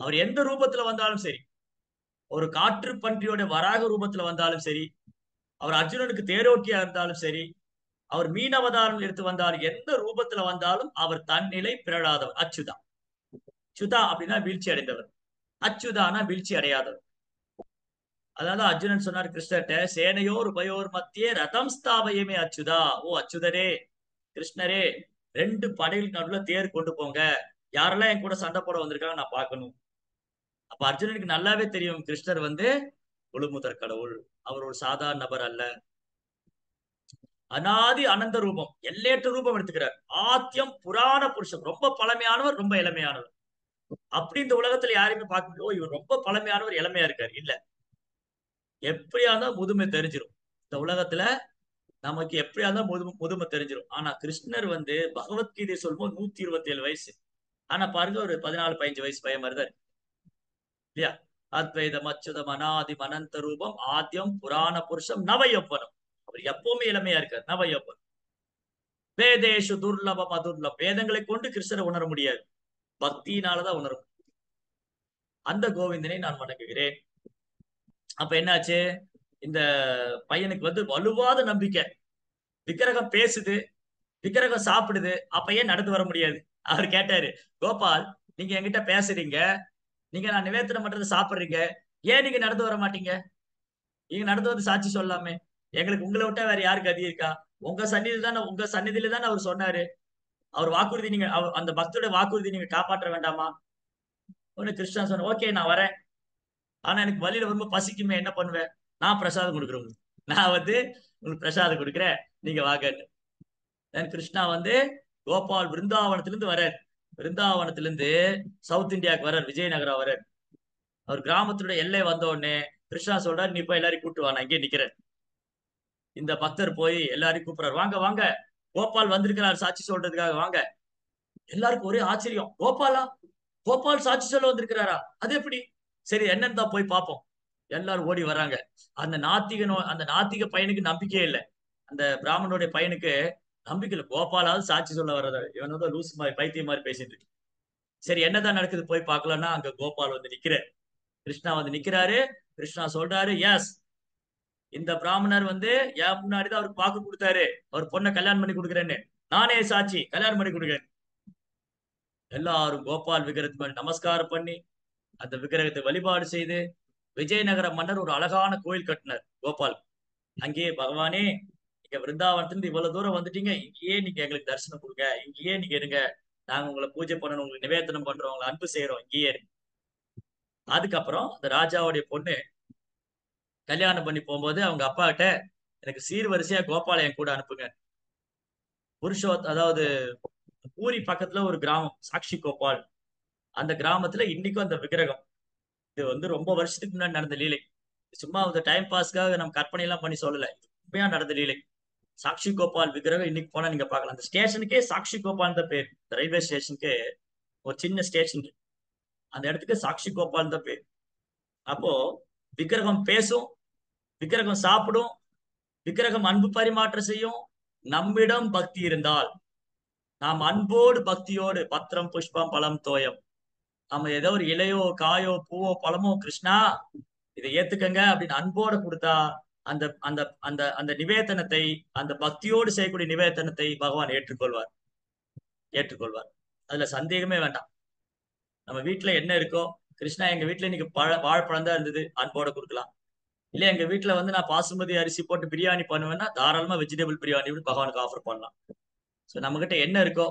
Speaker 1: அவர் எந்த ரூபத்துல வந்தாலும் சரி, ஒரு காற்று பன்றியோட வராக ரூபத்துல வந்தாலும் சரி, அவர் அர்ஜுனனுக்கு தேரோட்டியா இருந்தாலும் சரி, அவர் மீன் அவதாரம் எடுத்து வந்தாலும், எந்த ரூபத்துல வந்தாலும் அவர் தன்னிலை பிறழாதவர். அச்சுதா. சுதா அப்படின்னா வீழ்ச்சி அடைந்தவர், அச்சுதானா வீழ்ச்சி அடையாதவர். அதாவது அர்ஜுனன் சொன்னார் கிருஷ்ணர்கிட்ட, சேனையோர் உபயோர் மத்தியே ரதம் ஸ்தாபயமே அச்சுதா. ஓ அச்சுதரே, கிருஷ்ணரே, 2 படைகளுக்கு நடுவுல தேர் கொண்டு போங்க. யாரெல்லாம் என் கூட சண்டை போட வந்திருக்காங்க நான் பார்க்கணும். அப்ப அர்ஜுனனுக்கு நல்லாவே தெரியும், கிருஷ்ணர் முழுமுதற் கடவுள். அவர் ஒரு சாதாரண நபர் அல்ல. அனாதி அனந்த ரூபம், எல்லையற்ற ரூபம் எடுத்துக்கிறார். ஆத்தியம் புராண புருஷன், ரொம்ப பழமையானவர், ரொம்ப இளமையானவர். அப்படி இந்த உலகத்துல யாரையுமே பார்க்க முடியும் இவர் ரொம்ப பழமையானவர், இளமையா இருக்காரு, இல்ல. எப்படியா இருந்தாலும் முதுமை தெரிஞ்சிடும். இந்த உலகத்துல நமக்கு எப்படியா இருந்தாலும் முதுமை தெரிஞ்சிடும். ஆனா கிருஷ்ணர் பகவத்கீதை சொல்லும்போது 127 வயசு. ஆனா பாருங்க, ஒரு 14-15 வயசு பையன் மாதிரிதான் இருக்கு, இல்லையா? அத்வைதம் அச்சுதம் அநாதி அனந்த ரூபம் ஆத்தியம் புராண புருஷம் நவயப்பனம். அவர் எப்பவுமே இளமையா இருக்கார், நவயப்பன். வேதேஷு துர்லபம் அதுர்லபம். வேதங்களை கொண்டு கிருஷ்ணரை உணர முடியாது, பக்தியினாலதான் உணரும். அந்த கோவிந்தனை நான் வணங்குகிறேன். அப்ப என்னாச்சு? இந்த பையனுக்கு வலுவாத நம்பிக்கை. விக்கிரகம் பேசுது, விக்கிரகம் சாப்பிடுது, அப்ப ஏன் நடந்து வர முடியாது? அவர் கேட்டாரு, கோபால், நீங்க என்கிட்ட பேசுறீங்க, நீங்க நான் நிவேதனம் பண்றது சாப்பிடுறீங்க, ஏன் நீங்க நடந்து வர மாட்டீங்க? நீங்க நடந்து வந்து சாட்சி சொல்லலாமே. எங்களுக்கு உங்களை விட்டா வேற யாருக்கு கதி இருக்கா? உங்க சந்நிதியில தானே அவர் சொன்னாரு. அவர் வாக்குறுதி, நீங்க அந்த பக்தோட வாக்குறுதி நீங்க காப்பாற்ற வேண்டாமா? ஒண்ணு கிருஷ்ணா சொன்ன, ஓகே நான் வரேன். ஆனா எனக்கு வழியில வரும்போது பசிக்குமே, என்ன பண்ணுவேன்? நான் பிரசாதம் கொடுக்குறேன். நான் உங்களுக்கு பிரசாதம் கொடுக்குறேன், நீங்க வாங்க. கிருஷ்ணா கோபால் விருந்தாவனத்திலிருந்து வர்றார். விருந்தாவனத்திலிருந்து சவுத் இந்தியாவுக்கு வர்றார், விஜயநகரம் வர்றார். அவர் கிராமத்துடைய எல்லை வந்த உடனே கிருஷ்ணா சொல்றாரு, நீ போய் எல்லாரையும் கூப்பிட்டு வா, நான் இங்கே நிக்கிறேன். இந்த பக்தர் போய் எல்லாரையும் கூப்பிடுறாரு, வாங்க வாங்க, கோபால் வந்திருக்கிறார் சாட்சி சொல்றதுக்காக, வாங்க. எல்லாருக்கும் ஒரே ஆச்சரியம், கோபாலா? கோபால் சாட்சி சொல்ல வந்திருக்கிறாரா? அது எப்படி? சரி, என்னன்னு தான் போய் பார்ப்போம். எல்லாரும் ஓடி வராங்க. அந்த நாத்திக பையனுக்கு நம்பிக்கையே இல்லை. அந்த பிராமணனுடைய பையனுக்கு நம்பிக்கை இல்லை. கோபாலாவது சாட்சி சொல்ல வர்றது, இவன் லூஸ் மாதிரி, பைத்தியம் மாதிரி பேசிட்டு இருக்கு. சரி, என்னதான் நடக்குது போய் பார்க்கலாம்னா, அங்க கோபால் நிக்கிறார். கிருஷ்ணா நிக்கிறாரு. கிருஷ்ணா சொல்றாரு, எஸ், இந்த பிராமணர் என் முன்னாடிதான் அவருக்கு வாக்கு கொடுத்தாரு, அவர் பொண்ணை கல்யாணம் பண்ணி கொடுக்குறேன்னு. நானே சாட்சி, கல்யாணம் பண்ணி கொடுக்குறேன். எல்லாரும் கோபால் விக்கிரகத்துக்கு நமஸ்காரம் பண்ணி அந்த விக்கிரகத்தை வழிபாடு செய்து, விஜயநகர மன்னர் ஒரு அழகான கோயில் கட்டினார் கோபால். அங்கேயே, பகவானே, நீங்க விருந்தாவனத்திலிருந்து இவ்வளவு தூரம் வந்துட்டீங்க, இங்கேயே நீங்க எங்களுக்கு தரிசனம் கொடுங்க, இங்கேயே நீங்க இருங்க, நாங்க உங்களை பூஜை பண்ணணும், உங்களுக்கு நிவேதனம் பண்றோம், உங்களை அன்பு செய்யறோம், இங்கேயே இருங்க. அதுக்கப்புறம் அந்த ராஜாவுடைய பொண்ணு கல்யாணம் பண்ணி போகும்போது அவங்க அப்பா கிட்ட, எனக்கு சீர்வரிசையா கோபால என் கூட அனுப்புங்க. அதாவது பூரி பக்கத்துல ஒரு கிராமம் சாக்ஷி கோபால், அந்த கிராமத்துல இன்னைக்கும் அந்த விக்கிரகம். இது ரொம்ப வருஷத்துக்கு முன்னாடி நடந்த லீலை. சும்மா டைம் பாஸ்க்காக நம்ம கற்பனை எல்லாம் பண்ணி சொல்லல, உண்மையா நடந்த லீலை. சாக்ஷி கோபால் விக்கிரகம் இன்னைக்கு போனா நீங்க பார்க்கலாம். அந்த ஸ்டேஷனுக்கே சாக்ஷி கோபால் தான் பேர். இந்த ரயில்வே ஸ்டேஷனுக்கு ஒரு சின்ன ஸ்டேஷன், அந்த இடத்துக்கு சாக்ஷி கோபால் தான் பேர். அப்போ விக்கிரகம் பேசும், விக்கிரகம் சாப்பிடும், விக்கிரகம் அன்பு பரிமாற்றம் செய்யும், நம்மிடம் பக்தி இருந்தால். நாம் அன்போடு பக்தியோடு பத்திரம் புஷ்பம் பழம் தோயம், நம்ம ஏதோ ஒரு இலையோ காயோ பூவோ பழமோ கிருஷ்ணா இதை ஏத்துக்கங்க அப்படின்னு அன்போட கொடுத்தா அந்த அந்த அந்த அந்த நிவேதனத்தை, அந்த பக்தியோடு செய்யக்கூடிய நிவேதனத்தை பகவான் ஏற்றுக்கொள்வார், ஏற்றுக்கொள்வார். அதுல சந்தேகமே வேண்டாம். நம்ம வீட்டுல என்ன இருக்கோ, கிருஷ்ணா எங்க வீட்டுல இன்னைக்கு வாழைப்பழம் தான் இருந்தது, அன்போட கொடுக்கலாம். இல்ல எங்க வீட்டுல வந்து நான் பாசுமதி அரிசி போட்டு பிரியாணி பண்ணுவேன்னா தாராளமா வெஜிடபிள் பிரியாணி பகவானுக்கு ஆஃபர் பண்ணலாம். ஸோ நம்ம கிட்ட என்ன இருக்கோ,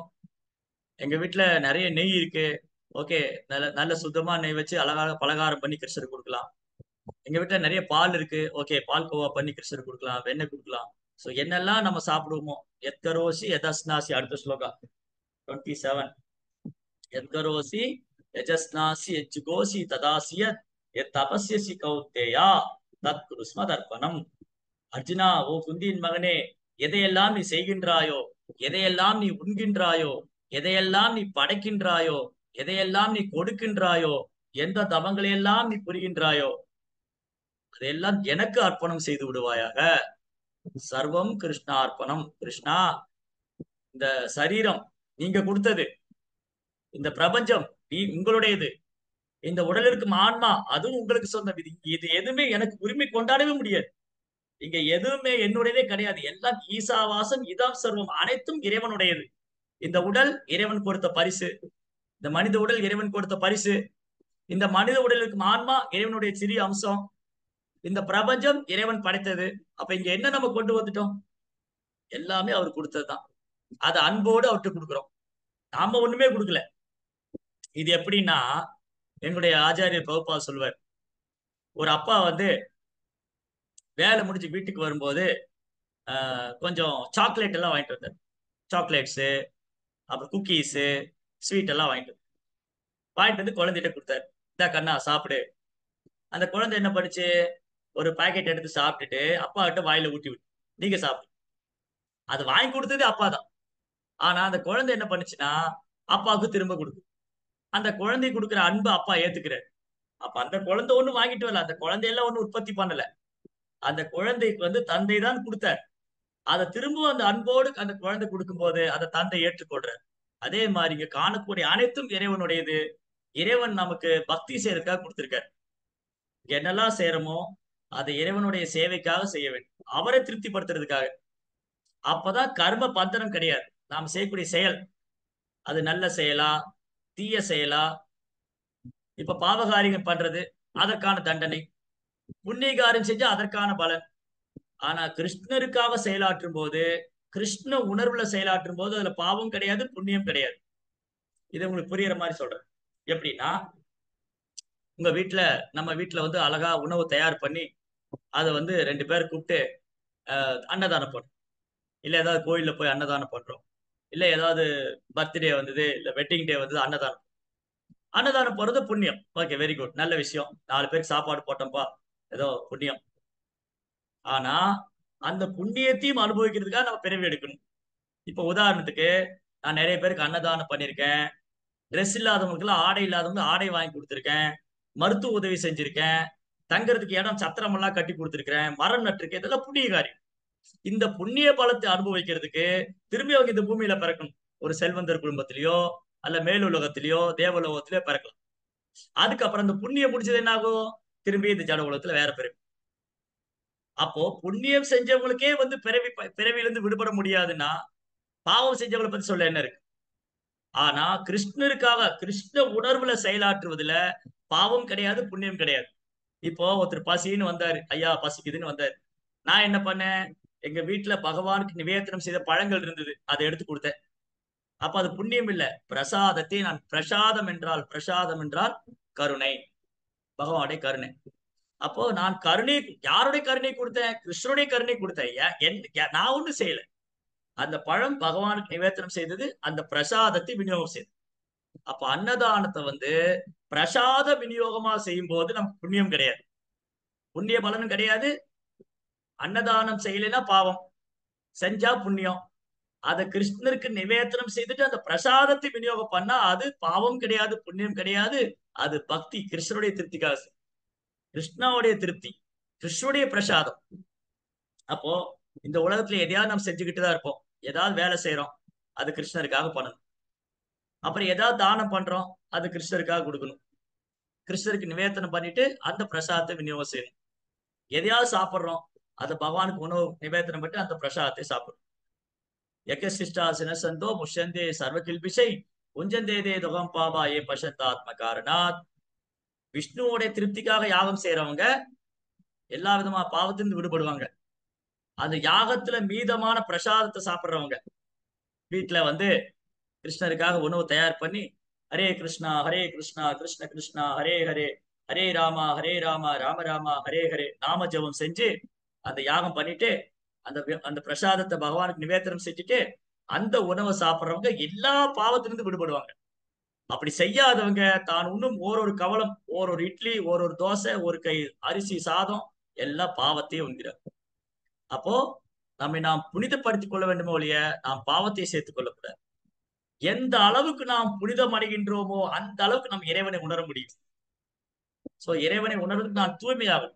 Speaker 1: எங்க வீட்டுல நிறைய நெய் இருக்கு, ஓகே, நல்ல நல்ல சுத்தமா நெய் வச்சு அழகாக பலகாரம் பண்ணி கிருஷ்ணருக்கு கொடுக்கலாம். எங்க வீட்டுல நிறைய பால் இருக்கு, ஓகே, பால் கோவா பண்ணி கிருஷ்ணருக்கு கொடுக்கலாம், வெண்ணெய் கொடுக்கலாம். ஸோ என்னெல்லாம் நம்ம சாப்பிடுவோமோ, எத்கரோசி எதஸ்னாசி, அடுத்த ஸ்லோகா 27, எத்கரோசி யஜஸ்நாசி எச்சுகோசி ததாசியத் எத் தபஸ்யசி கௌத்தேயா தத் குருஸ்ம தர்ப்பணம். அர்ஜுனா, ஓ குந்தியின் மகனே, எதையெல்லாம் நீ செய்கின்றாயோ, எதையெல்லாம் நீ உண்கின்றாயோ, எதையெல்லாம் நீ படைக்கின்றாயோ, எதையெல்லாம் நீ கொடுக்கின்றாயோ, எந்த தவங்களையெல்லாம் நீ புரிகின்றாயோ, அதையெல்லாம் எனக்கு அர்ப்பணம் செய்து விடுவாயாக. சர்வம் கிருஷ்ணார்ப்பணம். கிருஷ்ணா, இந்த சரீரம் நீங்க கொடுத்தது, இந்த பிரபஞ்சம் நீ உங்களுடையது, இந்த உடல் இருக்கும் ஆன்மா அதுவும் உங்களுக்கு சொந்தம். இது எதுவுமே எனக்கு உரிமை கொண்டாடவே முடியாது. இங்க எதுவுமே என்னுடையதே கிடையாது. எல்லாம் ஈசாவாசம் இதாம் சர்வம், அனைத்தும் இறைவனுடையது. இந்த உடல் இறைவன் கொடுத்த பரிசு, இந்த மனித உடல் இறைவன் கொடுத்த பரிசு, இந்த மனித உடல் இருக்கும் ஆன்மா இறைவனுடைய சிறிய அம்சம், இந்த பிரபஞ்சம் இறைவன் படைத்தது. அப்ப இங்க என்ன நம்ம கொண்டு வந்துட்டோம்? எல்லாமே அவர் கொடுத்ததுதான். அதை அன்போடு அவர்கிட்ட கொடுக்குறோம். நாம ஒண்ணுமே கொடுக்கல. இது எப்படின்னா, எங்களுடைய ஆச்சாரியர் பிரபுபா சொல்வார், ஒரு அப்பா வந்து வேலை முடிஞ்சு வீட்டுக்கு வரும்போது கொஞ்சம் சாக்லேட் எல்லாம் வாங்கிட்டு வந்தார். சாக்லேட்ஸு, அப்புறம் குக்கீஸு, ஸ்வீட் எல்லாம் வாங்கிட்டு வந்து குழந்தைகிட்ட கொடுத்தாரு. இந்த கண்ணா சாப்பிடு. அந்த குழந்தை என்ன பண்ணுச்சு? ஒரு பாக்கெட் எடுத்து சாப்பிட்டுட்டு அப்பா கிட்ட வாயில ஊட்டி விட்டு, நீங்க சாப்பிடு. அது வாங்கி கொடுத்தது அப்பா தான். ஆனா அந்த குழந்தை என்ன பண்ணுச்சுன்னா அப்பாவுக்கு திரும்ப கொடுக்கு. அந்த குழந்தை கொடுக்குற அன்பு அப்பா ஏத்துக்கிறாரு. அப்ப அந்த குழந்தை ஒண்ணு வாங்கிட்டு வரல, அந்த குழந்தையெல்லாம் ஒண்ணு உற்பத்தி பண்ணல. அந்த குழந்தைக்கு வந்து தந்தை தான் கொடுத்தார். அதை திரும்பவும் அந்த அன்போடு அந்த குழந்தை கொடுக்கும் போது அதை தந்தை ஏற்றுக்கொள்றார். அதே மாதிரி இங்க காணக்கூடிய அனைத்தும் இறைவனுடையது. இறைவன் நமக்கு பக்தி செய்யறதுக்காக கொடுத்திருக்காரு. என்னெல்லாம் செய்யறோமோ அதை இறைவனுடைய சேவைக்காக செய்ய வேண்டும், அவரை திருப்திப்படுத்துறதுக்காக. அப்பதான் கர்ம பந்தனம் கிடையாது. நாம் செய்யக்கூடிய செயல் அது நல்ல செயலா தீய செயலா, இப்ப பாவகாரியம் பண்றது அதற்கான தண்டனை, புண்ணியகாரியம் செஞ்சா அதற்கான பலன். ஆனா கிருஷ்ணருக்காக செயலாற்றும் போது, கிருஷ்ண உணர்வுல செயலாற்றும் போது அதுல பாவம் கிடையாது, புண்ணியம் கிடையாது. இது உங்களுக்கு புரியுற மாதிரி சொல்றேன். எப்படின்னா, உங்க வீட்டுல நம்ம வீட்டுல வந்து அழகா உணவு தயார் பண்ணி அதை வந்து 2 பேர் கூப்பிட்டு அன்னதானம் பண்றோம். இல்ல ஏதாவது கோயில்ல போய் அன்னதானம் பண்றோம். இல்ல ஏதாவது பர்த்டே வந்தது, இல்ல வெட்டிங் டே வந்தது, அன்னதானம். அன்னதானம் போறது புண்ணியம். ஓகே, வெரி குட், நல்ல விஷயம். 4 பேருக்கு சாப்பாடு போட்டோம்பா, ஏதோ புண்ணியம். ஆனா அந்த புண்ணியத்தையும் அனுபவிக்கிறதுக்காக நம்ம பிறவி எடுக்கணும். இப்ப உதாரணத்துக்கு, நான் நிறைய பேருக்கு அன்னதானம் பண்ணியிருக்கேன், ட்ரெஸ் இல்லாதவங்களுக்கு எல்லாம் ஆடை இல்லாதவங்க ஆடை வாங்கி கொடுத்துருக்கேன், மருத்துவ உதவி செஞ்சிருக்கேன், தங்கறதுக்கு இடம் சத்திரம் எல்லாம் கட்டி கொடுத்துருக்கேன், மரம் நட்டிருக்கேன். இதெல்லாம் புண்ணிய காரியம். இந்த புண்ணிய பலத்தை அனுபவிக்கிறதுக்கு திரும்பி அவங்க இந்த பூமியில பிறக்கணும். ஒரு செல்வந்தர் குடும்பத்திலயோ அல்ல மேலுலகத்திலயோ தேவலோகத்திலயோ பிறக்கலாம். அதுக்கப்புறம் இந்த புண்ணியம் முடிச்சது என்ன ஆகும்? திரும்பி இந்த ஜட உலகத்துல வேற பிறவி. அப்போ புண்ணியம் செஞ்சவங்களுக்கே வந்து பிறவியிலிருந்து விடுபட முடியாதுன்னா பாவம் செஞ்சவங்களை பத்தி சொல்ல என்ன இருக்கு? ஆனா கிருஷ்ணருக்காக கிருஷ்ண உணர்வுல செயலாற்றுவதுல பாவம் கிடையாது, புண்ணியம் கிடையாது. இப்போ ஒருத்தர் பசின்னு வந்தாரு, ஐயா பசிக்குதுன்னு வந்தாரு. நான் என்ன பண்ணேன்? எங்க வீட்டுல பகவானுக்கு நிவேதனம் செய்த பழங்கள் இருந்தது, அதை எடுத்து கொடுத்தேன். அப்ப அது புண்ணியம் இல்ல, பிரசாதத்தை நான் பிரசாதம் என்றால் கருணை, பகவானுடைய கருணை. அப்போ நான் கருணை, யாருடைய கருணை கொடுத்தேன்? கிருஷ்ணனுடைய கருணை கொடுத்தேன். நான் ஒண்ணும் செய்யல. அந்த பழம் பகவானுக்கு நிவேதனம் செய்தது, அந்த பிரசாதத்தை விநியோகம் செய்தது. அப்ப அன்னதானத்தை வந்து பிரசாத விநியோகமா செய்யும் போது நமக்கு புண்ணியம் கிடையாது, புண்ணிய பலனும் கிடையாது. அன்னதானம் செய்யலைன்னா பாவம், செஞ்சா புண்ணியம். அதை கிருஷ்ணருக்கு நிவேதனம் செய்துட்டு அந்த பிரசாதத்தை விநியோகம் பண்ணா அது பாவம் கிடையாது, புண்ணியம் கிடையாது. அது பக்தி, கிருஷ்ணனுடைய திருப்திக்காக, கிருஷ்ணாவுடைய திருப்தி, கிருஷ்ணனுடைய பிரசாதம். அப்போ இந்த உலகத்துல எதையாவது நம்ம செஞ்சுக்கிட்டு தான் இருப்போம். ஏதாவது வேலை செய்யறோம், அது கிருஷ்ணருக்காக பண்ணணும். அப்புறம் ஏதாவது தானம் பண்றோம், அது கிருஷ்ணருக்காக கொடுக்கணும். கிருஷ்ணருக்கு நிவேதனம் பண்ணிட்டு அந்த பிரசாதத்தை விநியோகம் செய்யணும். எதையாவது சாப்பிடுறோம், அது பகவானுக்கு உணவு நிவேதனம் பண்ணி அந்த பிரசாதத்தை சாப்பிடணும். யகசிஷ்டா சினசந்தோ முஷந்தே சர்வ கில்பிஷை உஞ்சந்தே தே துகம் பாபா ஏ பசந்தாத்ம காரணாத். விஷ்ணுவோடைய திருப்திக்காக யாகம் செய்யறவங்க எல்லா விதமான பாவத்திலிருந்து விடுபடுவாங்க. அந்த யாகத்துல மீதமான பிரசாதத்தை சாப்பிடுறவங்க வீட்டுல வந்து கிருஷ்ணருக்காக உணவு தயார் பண்ணி ஹரே கிருஷ்ணா கிருஷ்ண கிருஷ்ணா ஹரே ஹரே ஹரே ராமா ராம ராமா ஹரே ஹரே நாம ஜெபம் செஞ்சு அந்த யாகம் பண்ணிட்டு அந்த பிரசாதத்தை பகவானுக்கு நிவேதனம் செஞ்சுட்டு அந்த உணவை சாப்பிடுறவங்க எல்லா பாவத்திலிருந்து விடுபடுவாங்க. அப்படி செய்யாதவங்க தான் இன்னும் ஓரொரு கவலம், ஓரொரு இட்லி, ஓரொரு தோசை, ஒரு கை அரிசி சாதம், எல்லா பாவத்தையும் உண்கிறார். அப்போ நாம் புனிதப்படுத்திக் கொள்ள வேண்டுமோ ஒழிய நாம் பாவத்தை சேர்த்துக் கொள்ளக்கூடாது. எந்த அளவுக்கு நாம் புனிதம் அடைகின்றோமோ அந்த அளவுக்கு நம்ம இறைவனை உணர முடியும். சோ இறைவனை உணர்வதற்கு நான் தூய்மையாகும்.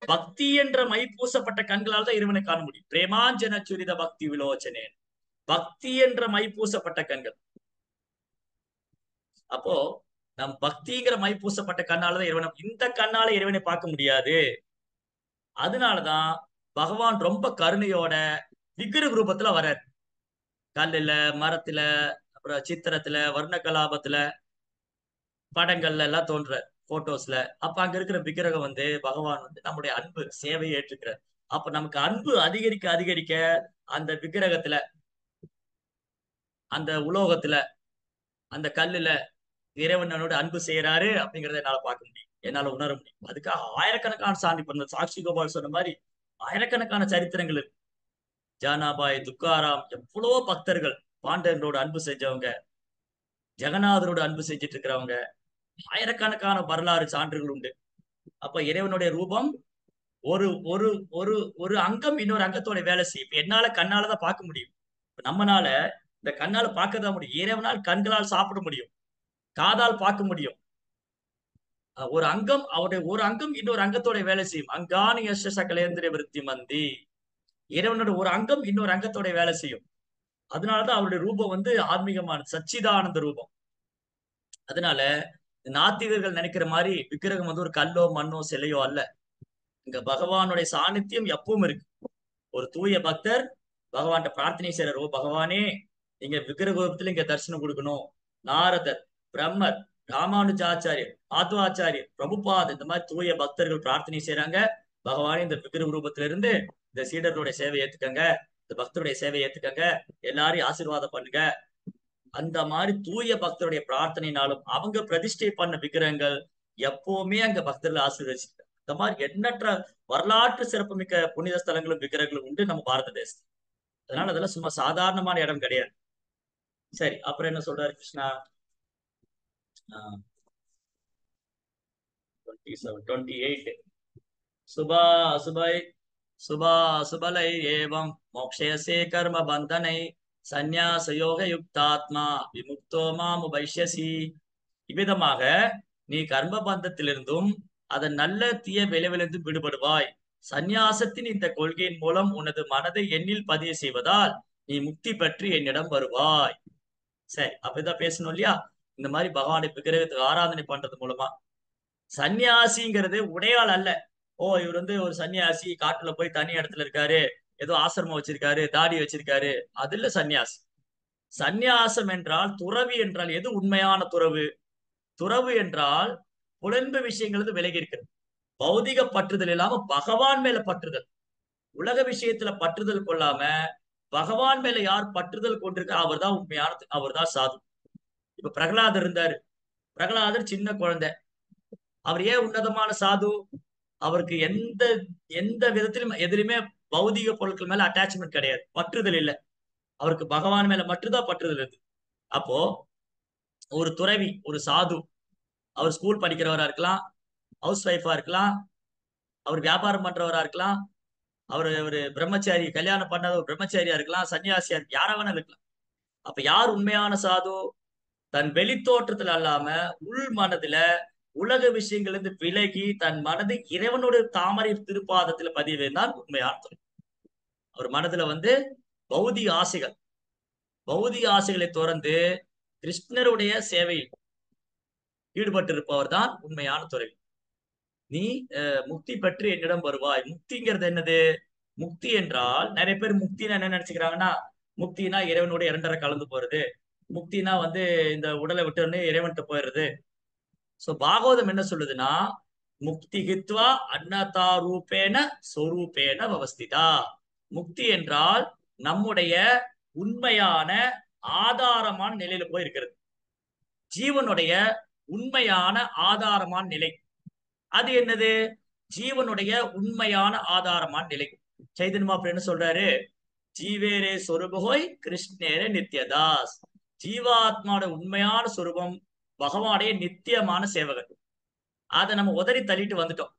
Speaker 1: பக்தி என்ற மை பூசப்பட்ட கண்களால் தான் இறைவனை காண முடியும். பிரேமாஞ்சன சுரித பக்தி விலோச்சனே, பக்தி என்ற மை பூசப்பட்ட கண்கள். அப்போ நம் பக்திங்கிற மை பூசப்பட்ட கண்ணாலதான் இறைவனை, இந்த கண்ணால இறைவனை பார்க்க முடியாது. அதனாலதான் பகவான் ரொம்ப கருணையோட விக்கிரக ரூபத்துல வர்றார். கல்லுல, மரத்துல, அப்புறம் சித்திரத்துல, வர்ண கலாபத்துல, படங்கள்ல எல்லாம் தோன்ற போட்டோஸ்ல. அப்ப அங்க இருக்கிற விக்கிரகம் வந்து பகவான் வந்து நம்முடைய அன்பு சேவையை ஏற்றுக்கிறார். அப்ப நமக்கு அன்பு அதிகரிக்க அதிகரிக்க அந்த விக்கிரகத்துல, அந்த உலோகத்துல, அந்த கல்லுல இறைவனோட அன்பு செய்யறாரு அப்படிங்கறத என்னால பார்க்க முடியும், என்னால உணர முடியும். அதுக்காக ஆயிரக்கணக்கான சாமி பண்ண சாட்சி கோபால் சொன்ன மாதிரி ஆயிரக்கணக்கான சரித்திரங்கள் இருக்கு. ஜானாபாய், துக்காராம், எவ்வளவோ பக்தர்கள் பாண்டவர்களோட அன்பு செஞ்சவங்க, ஜெகநாதரோட அன்பு செஞ்சுட்டு இருக்கிறவங்க, ஆயிரக்கணக்கான வரலாறு சான்றுகள் உண்டு. அப்ப இறைவனுடைய ரூபம் ஒரு ஒரு ஒரு ஒரு அங்கம் இன்னொரு அங்கத்தோட வேலை செய்யும். இப்ப என்னால கண்ணாலதான் பார்க்க முடியும். நம்மனால இந்த கண்ணால பார்க்கதான் முடியும். இறைவனால் கண்களால் சாப்பிட முடியும், காதால் பார்க்க முடியும். ஒரு அங்கம், அவருடைய ஒரு அங்கம் இன்னொரு அங்கத்தோட வேலை செய்யும். அங்கானி யச சகலேந்திர விருத்தி மந்தி, இறைவனோட ஒரு அங்கம் இன்னொரு அங்கத்தோட வேலை செய்யும். அதனாலதான் அவருடைய ரூபம் வந்து ஆன்மீகமான சச்சிதானந்த ரூபம். அதனால நாத்திகர்கள் நினைக்கிற மாதிரி விக்கிரகம் வந்து ஒரு கல்லோ மண்ணோ சிலையோ அல்ல. இங்க பகவானுடைய சாநித்தியம் எப்பவும் இருக்கு. ஒரு தூய பக்தர் பகவான்கிட்ட பிரார்த்தனை செய்யறார், ஓ பகவானே, நீங்க விக்கிரக ரூபத்துல இங்க தரிசனம் கொடுக்கணும். நாரதர், பிரம்மர், ராமானுஜாச்சாரியர், மாத்வாச்சாரியர், பிரபுபாத், இந்த மாதிரி தூய பக்தர்கள் பிரார்த்தனை செய்யறாங்க, பகவானே இந்த விக்கிரக ரூபத்துல இருந்து இந்த சீடர்களுடைய சேவை ஏத்துக்கங்க, இந்த பக்தருடைய சேவை ஏத்துக்கங்க, எல்லாரையும் ஆசீர்வாதம் பண்ணுங்க. அந்த மாதிரி தூய பக்தருடைய பிரார்த்தனைனாலும் அவங்க பிரதிஷ்டை பண்ண விக்கிரகங்கள் எப்பவுமே அங்க பக்தர்கள் ஆசீர்வதிச்சிருக்காங்க. இந்த மாதிரி எண்ணற்ற வரலாற்று சிறப்புமிக்க புனித ஸ்தலங்களும் விக்கிரகங்களும் உண்டு நம்ம பாரத தேசம். அதனால அதெல்லாம் சும்மா சாதாரணமான இடம் கிடையாது. சரி, அப்புறம் என்ன சொல்றாரு கிருஷ்ணா? 28 சுபா சுபை சுபா சுபலை ஏவம் மோக்ஷயசே கர்ம பந்தனை சந்நியாச யோக யுக்தாத்மா விமுக்தோ மாம் உபைஷ்யசி. இவ்விதமாக நீ கர்ம பந்தத்திலிருந்தும் அதன் நல்ல தீய விளைவிலிருந்தும் விடுபடுவாய். சந்நியாசத்தின் இந்த கொள்கையின் மூலம் உனது மனதை எண்ணில் பதிய செய்வதால் நீ முக்தி பெற்று என்னிடம் வருவாய். சரி, அப்படிதான் பேசணும் இல்லையா? இந்த மாதிரி பகவானை விக்கிரகத்துக்கு ஆராதனை பண்றது மூலமா. சன்னியாசிங்கிறது உடையாள் அல்ல. ஓ, இவர் வந்து ஒரு சன்னியாசி, காட்டுல போய் தனி இடத்துல இருக்காரு, ஏதோ ஆசிரமம் வச்சிருக்காரு, தாடி வச்சிருக்காரு, அது இல்ல சன்னியாசி. சந்நியாசம் என்றால், துறவி என்றால் எது உண்மையான துறவு? துறவு என்றால் புலன்பு விஷயங்களுக்கு விலகி இருக்கிறது, பௌதிக பற்றுதல் இல்லாம பகவான் மேல பற்றுதல். உலக விஷயத்துல பற்றுதல் கொள்ளாம பகவான் மேல யார் பற்றுதல் கொண்டிருக்க அவர் தான் உண்மையான, அவர் தான் சாது. இப்ப பிரகலாதர் இருந்தாரு. பிரகலாதர் சின்ன குழந்தை. அவர் ஏன் உன்னதமான சாது? அவருக்கு எந்த எந்த விதத்திலும் எதிலுமே பௌதிக பொருட்கள் மேல அட்டாச்மெண்ட் கிடையாது, பற்றுதல் இல்லை. அவருக்கு பகவான் மேல மட்டும்தான் பற்றுதல் இருக்கு. அப்போ ஒரு துறவி, ஒரு சாது, அவர் ஸ்கூல் படிக்கிறவரா இருக்கலாம், ஹவுஸ் ஒய்ஃபா இருக்கலாம், அவர் வியாபாரம் பண்றவரா இருக்கலாம், ஒரு பிரம்மச்சாரி, கல்யாணம் பண்ணாத ஒரு பிரம்மச்சாரியா இருக்கலாம், சன்னியாசியா இருக்கு, யாரா வேணா இருக்கலாம். அப்ப யார் உண்மையான சாது? தன் வெளி தோற்றத்துல அல்லாம உள் மனதுல உலக விஷயங்கள் இருந்து விலகி தன் மனதை இறைவனோட தாமரை திருப்பாதத்துல பதிவே தான் உண்மையான துறவி. அவர் மனதுல வந்து பௌதிக ஆசைகள், பௌதிக ஆசைகளை துறந்து கிருஷ்ணருடைய சேவையில் ஈடுபட்டிருப்பவர் தான் உண்மையான துறவி. நீ முக்தி பெற்று என்னிடம் வருவாய். முக்திங்கிறது என்னது? முக்தி என்றால் நிறைய பேர் முக்தினா என்ன நினைச்சுக்கிறாங்கன்னா, முக்தினா இறைவனோட இரண்டரை கலந்து போறது, முக்தினா இந்த உடலை விட்டு இறைவன்கிட்ட போயிடுறது. சோ பாகவதம் என்ன சொல்லுதுன்னா, முக்தி ஹித்வா அன்னதா ரூபேன சொரூபேன அவஸ்திதா. முக்தி என்றால் நம்முடைய உண்மையான ஆதாரமான நிலையில போய் இருக்கிறது. ஜீவனுடைய உண்மையான ஆதாரமான நிலை அது என்னது? ஜீவனுடைய உண்மையான ஆதாரமான நிலை. சைதன்ய மாப்ள என்ன சொல்றாரு? ஜீவேரே சொரூபகோய் கிருஷ்ணேரே நித்யதாஸ். ஜீவாத்மாவோட உண்மையான சொரூபம் பகவானுடைய நித்தியமான சேவகன். அதை நம்ம உதறி தள்ளிட்டு வந்துட்டோம்.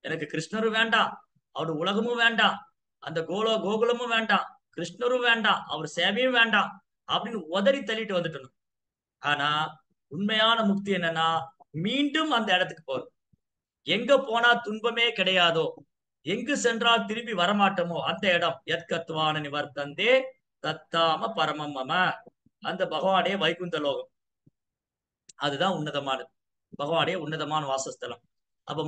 Speaker 1: எனக்கு கிருஷ்ணரும் வேண்டாம், அவரு உலகமும் வேண்டாம், அந்த கோகுலமும் வேண்டாம், கிருஷ்ணரும் வேண்டாம், அவர் சேவையும் வேண்டாம் அப்படின்னு உதறி தள்ளிட்டு வந்துட்டோம். ஆனா உண்மையான முக்தி என்னன்னா, மீண்டும் அந்த இடத்துக்கு போறோம். எங்க போனா துன்பமே கிடையாதோ, எங்கு சென்றால் திரும்பி வரமாட்டோமோ அந்த இடம் எத்கத்வான நிவர்த்தந்தே தத்தாம பரமம் மம. அந்த பகவானுடைய வைகுந்த லோகம், அதுதான் உன்னதமானது, பகவானுடைய உன்னதமான வாசஸ்தலம். அப்ப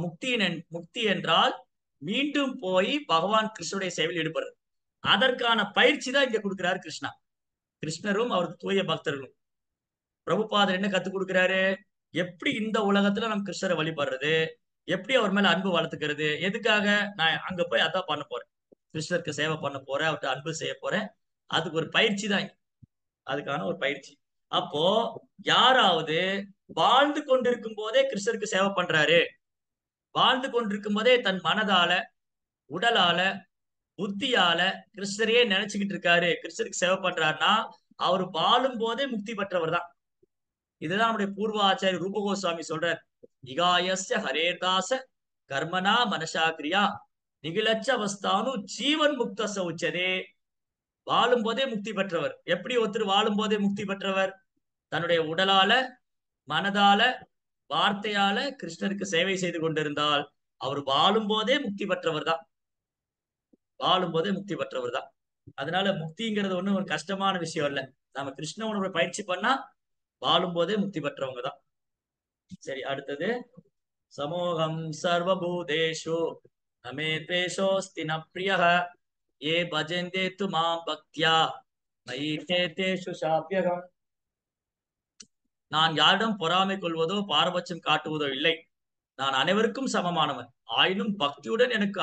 Speaker 1: முக்தி என்றால் மீண்டும் போய் பகவான் கிருஷ்ணனுடைய சேவையில் ஈடுபடுறது. அதற்கான பயிற்சி தான் இங்க கொடுக்கிறாரு கிருஷ்ணா. கிருஷ்ணரும் அவருக்கு தூய பக்தர்களும். பிரபுபாதர் என்ன கத்துக் கொடுக்கிறாரு? எப்படி இந்த உலகத்துல நம்ம கிருஷ்ணரை வழிபடுறது, எப்படி அவர் மேல அன்பு வளர்த்துக்கிறது. எதுக்காக? நான் அங்க போய் அதான் பண்ண போறேன், கிருஷ்ணருக்கு சேவை பண்ண போறேன், அவர்கிட்ட அன்பு செய்ய போறேன். அதுக்கு ஒரு பயிற்சி தான், அதுக்கான ஒரு பயிற்சி. அப்போ யாராவது வாழ்ந்து கொண்டிருக்கும் போதே கிருஷ்ணருக்கு சேவை பண்றாரு, வாழ்ந்து கொண்டிருக்கும் போதே தன் மனதால உடலால புத்தியால கிருஷ்ணரையே நினைச்சுக்கிட்டு இருக்காரு, கிருஷ்ணருக்கு சேவை பண்றாருன்னா அவர் வாழும் போதே முக்தி பெற்றவர் தான். இதுதான் நம்முடைய பூர்வ ஆச்சாரிய ரூப கோஸ்வாமி சொல்றார். இகாயஸ்ய ஹரேர்தாச கர்மனா மனசாக்கிரியா நிகிலச்ச அவஸ்தானு ஜீவன் முக்த சௌச்சதே. வாழும் போதே முக்தி பெற்றவர். எப்படி ஒருத்தர் வாழும் போதே முக்தி பெற்றவர்? தன்னுடைய உடலால மனதால வார்த்தையால கிருஷ்ணருக்கு சேவை செய்து கொண்டிருந்தால் அவர் வாழும் போதே முக்தி பெற்றவர் தான். வாழும் போதே முக்தி பெற்றவர் தான். அதனால முக்திங்கிறது ஒண்ணு ஒரு கஷ்டமான விஷயம் இல்ல. நம்ம கிருஷ்ண உணர்வை பயிற்சி பண்ணா வாழும் போதே முக்தி பெற்றவங்க தான். சரி, அடுத்தது சமோகம் சர்வபூதேஷு நமே துவேஷோஸ்தி ந பிரியः ஏ பஜந்தே து மாம் பக்தியா மயி தே தேஷு சாப்யகம். நான் யாரிடம் பொறாமை கொள்வதோ பாரபட்சம் காட்டுவதோ இல்லை. நான் அனைவருக்கும் சமமானவன். ஆயினும் பக்தியுடன் எனக்கு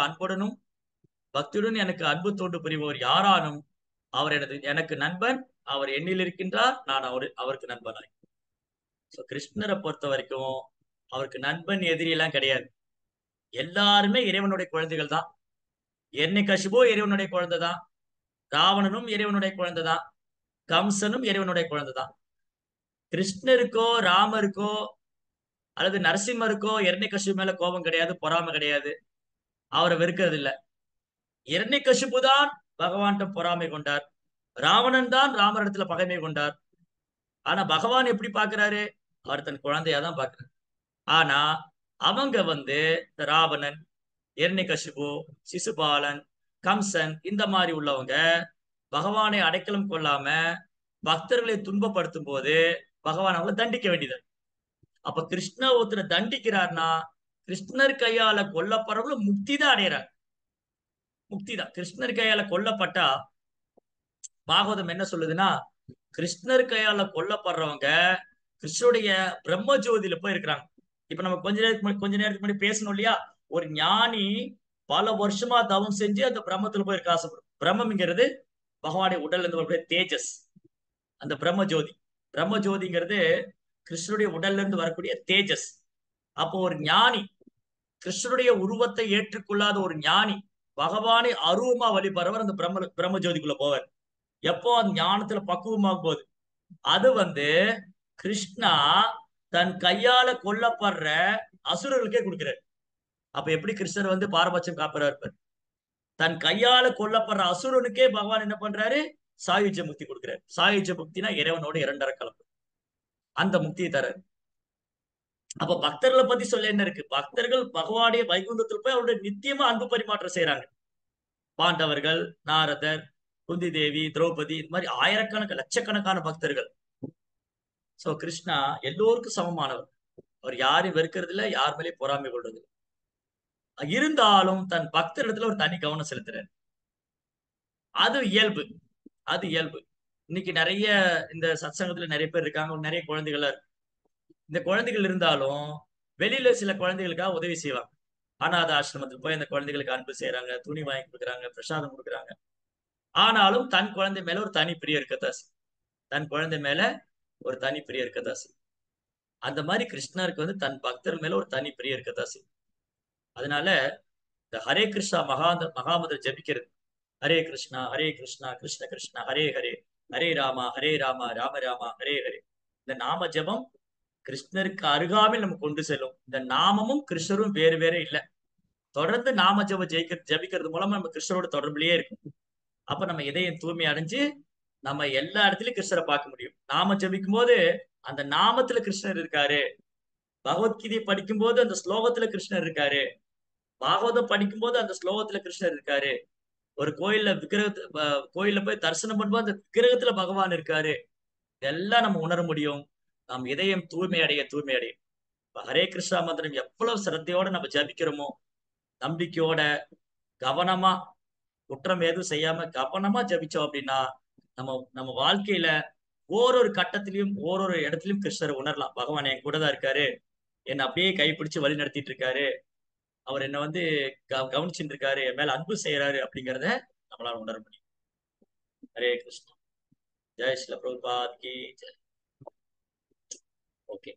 Speaker 1: அன்பு தோண்டு புரிபவர் யாரானும் அவர் எனக்கு நண்பன். அவர் என்னில் இருக்கின்றார், நான் அவருக்கு நண்பனாய். கிருஷ்ணரை பொறுத்த வரைக்கும் அவருக்கு நண்பன் எதிரி எல்லாம் கிடையாது. எல்லாருமே இறைவனுடைய குழந்தைகள் தான். கசிபோ இறைவனுடைய குழந்தை தான், ராவணனும் இறைவனுடைய குழந்தை தான், கம்சனும் இறைவனுடைய குழந்தை தான். கிருஷ்ணருக்கோ ராமருக்கோ அல்லது நரசிம்மருக்கோ கசிபு மேல கோபம் கிடையாது, பொறாமை கிடையாது, அவரை வெறுக்கிறது இல்ல. கசிபு தான் பகவான்கிட்ட பொறாமை கொண்டார், ராவணன் தான் ராமரிடத்துல பகைமை கொண்டார். ஆனா பகவான் எப்படி பாக்குறாரு? அவர் தன் குழந்தையா தான் பாக்குறாரு. ஆனா அவங்க ராவணன், கசிபு, சிசுபாலன், கம்சன் இந்த மாதிரி உள்ளவங்க பகவானை அடைக்கலம் கொள்ளாம பக்தர்களை துன்பப்படுத்தும் போது பகவான் அவங்களை தண்டிக்க வேண்டியது. அப்ப கிருஷ்ண ஒருத்தரை தண்டிக்கிறார்னா கிருஷ்ணர் கையால கொல்லப்படுறவங்க முக்தி தான் அடையிறாங்க. முக்தி தான். கிருஷ்ணர் கையால கொல்லப்பட்டா பாகவதம் என்ன சொல்லுதுன்னா, கிருஷ்ணர் கையால கொல்லப்படுறவங்க கிருஷ்ணருடைய பிரம்ம ஜோதியில போய் இருக்கிறாங்க. இப்ப நம்ம கொஞ்ச நேரத்துக்கு முன்னாடி பேசணும் இல்லையா? ஒரு ஞானி பல வருஷமா தவம் செஞ்சு அந்த பிரம்மத்துல போய் இருக்க ஆசைப்படும். பிரம்மங்கிறது பகவானுடைய உடல்ல இருந்து வரக்கூடிய தேஜஸ், அந்த பிரம்ம ஜோதி. பிரம்ம ஜோதிங்கிறது கிருஷ்ணருடைய உடல்ல இருந்து வரக்கூடிய தேஜஸ். அப்போ ஒரு ஞானி, கிருஷ்ணருடைய உருவத்தை ஏற்றுக்கொள்ளாத ஒரு ஞானி பகவானை அருவமா வழிபடுறவர் அந்த பிரம்ம ஜோதிக்குள்ள போவார். எப்போ அந்த ஞானத்துல பக்குவமாகும் போது அது கிருஷ்ணா தன் கையால கொல்லப்படுற அசுரர்களுக்கே கொடுக்கிறார். அப்ப எப்படி கிருஷ்ணர் பாரபட்சம் காப்பறா இருப்பார்? தன் கையால கொல்லப்படுற அசுரனுக்கே பகவான் என்ன பண்றாரு? சாயுஜ முக்தி கொடுக்கிறார். சாயுஜ முக்தினா இறைவனோட இரண்டரை கலப்பு, அந்த முக்தியை தராரு. அப்ப பக்தர்களை பத்தி சொல்ல என்ன இருக்கு? பக்தர்கள் பகவானுடைய வைகுந்தத்தில் போய் அவருடைய நித்தியமா அன்பு பரிமாற்றம் செய்யறாங்க. பாண்டவர்கள், நாரதர், குந்தி தேவி, திரௌபதி, இது மாதிரி ஆயிரக்கணக்கான லட்சக்கணக்கான பக்தர்கள். சோ கிருஷ்ணா எல்லோருக்கும் சமமானவர். அவர் யாரையும் வெறுக்கிறது இல்ல, யார் மேலேயும் பொறாமை கொள்றது இல்ல. இருந்தாலும் தன் பக்தரிடத்துல ஒரு தனி கவனம் செலுத்துறாரு. அது இயல்பு, அது இயல்பு. இன்னைக்கு நிறைய இந்த சத்சங்கத்துல நிறைய பேர் இருக்காங்க, நிறைய குழந்தைகள். இந்த குழந்தைகள் இருந்தாலும் வெளியில சில குழந்தைகளுக்காக உதவி செய்வாங்க. அனாத ஆசிரமத்துக்கு போய் அந்த குழந்தைகளுக்கு அன்பு செய்யறாங்க, துணி வாங்கி கொடுக்குறாங்க, பிரசாதம் கொடுக்குறாங்க. ஆனாலும் தன் குழந்தை மேல ஒரு தனி பிரியம் இருக்கத்தான் செய்யும். தன் குழந்தை மேல ஒரு தனி பிரியம் இருக்கத்தான் செய்யும். அந்த மாதிரி கிருஷ்ணருக்கு வந்து தன் பக்தர் மேல ஒரு தனி பிரியம் இருக்கத்தான் செய்யும். அதனால இந்த ஹரே கிருஷ்ணா மகாமந்திரம் ஜபிக்கிறது. ஹரே கிருஷ்ணா ஹரே கிருஷ்ணா கிருஷ்ண கிருஷ்ணா ஹரே ஹரே, ஹரே ராமா ஹரே ராமா ராம ராமா ஹரே ஹரே. இந்த நாம ஜபம் கிருஷ்ணருக்கு அருகாமையில் நம்ம கொண்டு செல்லும். இந்த நாமமும் கிருஷ்ணரும் வேறு வேற இல்லை. தொடர்ந்து நாம ஜபிக்கிறது மூலமா நம்ம கிருஷ்ணரோட தொடர்புலயே இருக்கும். அப்ப நம்ம இதயம் தூய்மை அடைஞ்சு நம்ம எல்லா இடத்துலயும் கிருஷ்ணரை பார்க்க முடியும். நாம ஜபிக்கும் போது அந்த நாமத்துல கிருஷ்ணர் இருக்காரு. பகவத்கீதையை படிக்கும் போது அந்த ஸ்லோகத்துல கிருஷ்ணர் இருக்காரு. பாகவதம் படிக்கும் போது அந்த ஸ்லோகத்துல கிருஷ்ணர் இருக்காரு. ஒரு கோயில்ல கோயில்ல போய் தரிசனம் பண்ணும்போது அந்த விக்கிரகத்துல பகவான் இருக்காரு. இதெல்லாம் நம்ம உணர முடியும். நம் இதயம் தூய்மை அடைய தூய்மை அடையும். ஹரே கிருஷ்ணா மந்திரம் எவ்வளவு சிரத்தையோட நம்ம ஜபிக்கிறோமோ, நம்பிக்கையோட கவனமா, குற்றம் எதுவும் செய்யாம கவனமா ஜபிச்சோம் அப்படின்னா நம்ம நம்ம வாழ்க்கையில ஓரொரு கட்டத்திலையும் ஓரொரு இடத்துலயும் கிருஷ்ணரை உணரலாம். பகவான் என் கூட தான் இருக்காரு, என்னை அப்படியே கைப்பிடிச்சு வழி நடத்திட்டு இருக்காரு, அவர் என்ன வந்து கவனிச்சுட்டு இருக்காரு, என் மேல அன்பு செய்யறாரு அப்படிங்கிறத நம்மளால உணர முடியும். ஹரே கிருஷ்ணா. ஜெய் ஸ்ரீல பிரபுபாத் கி ஜெய். ஓகே.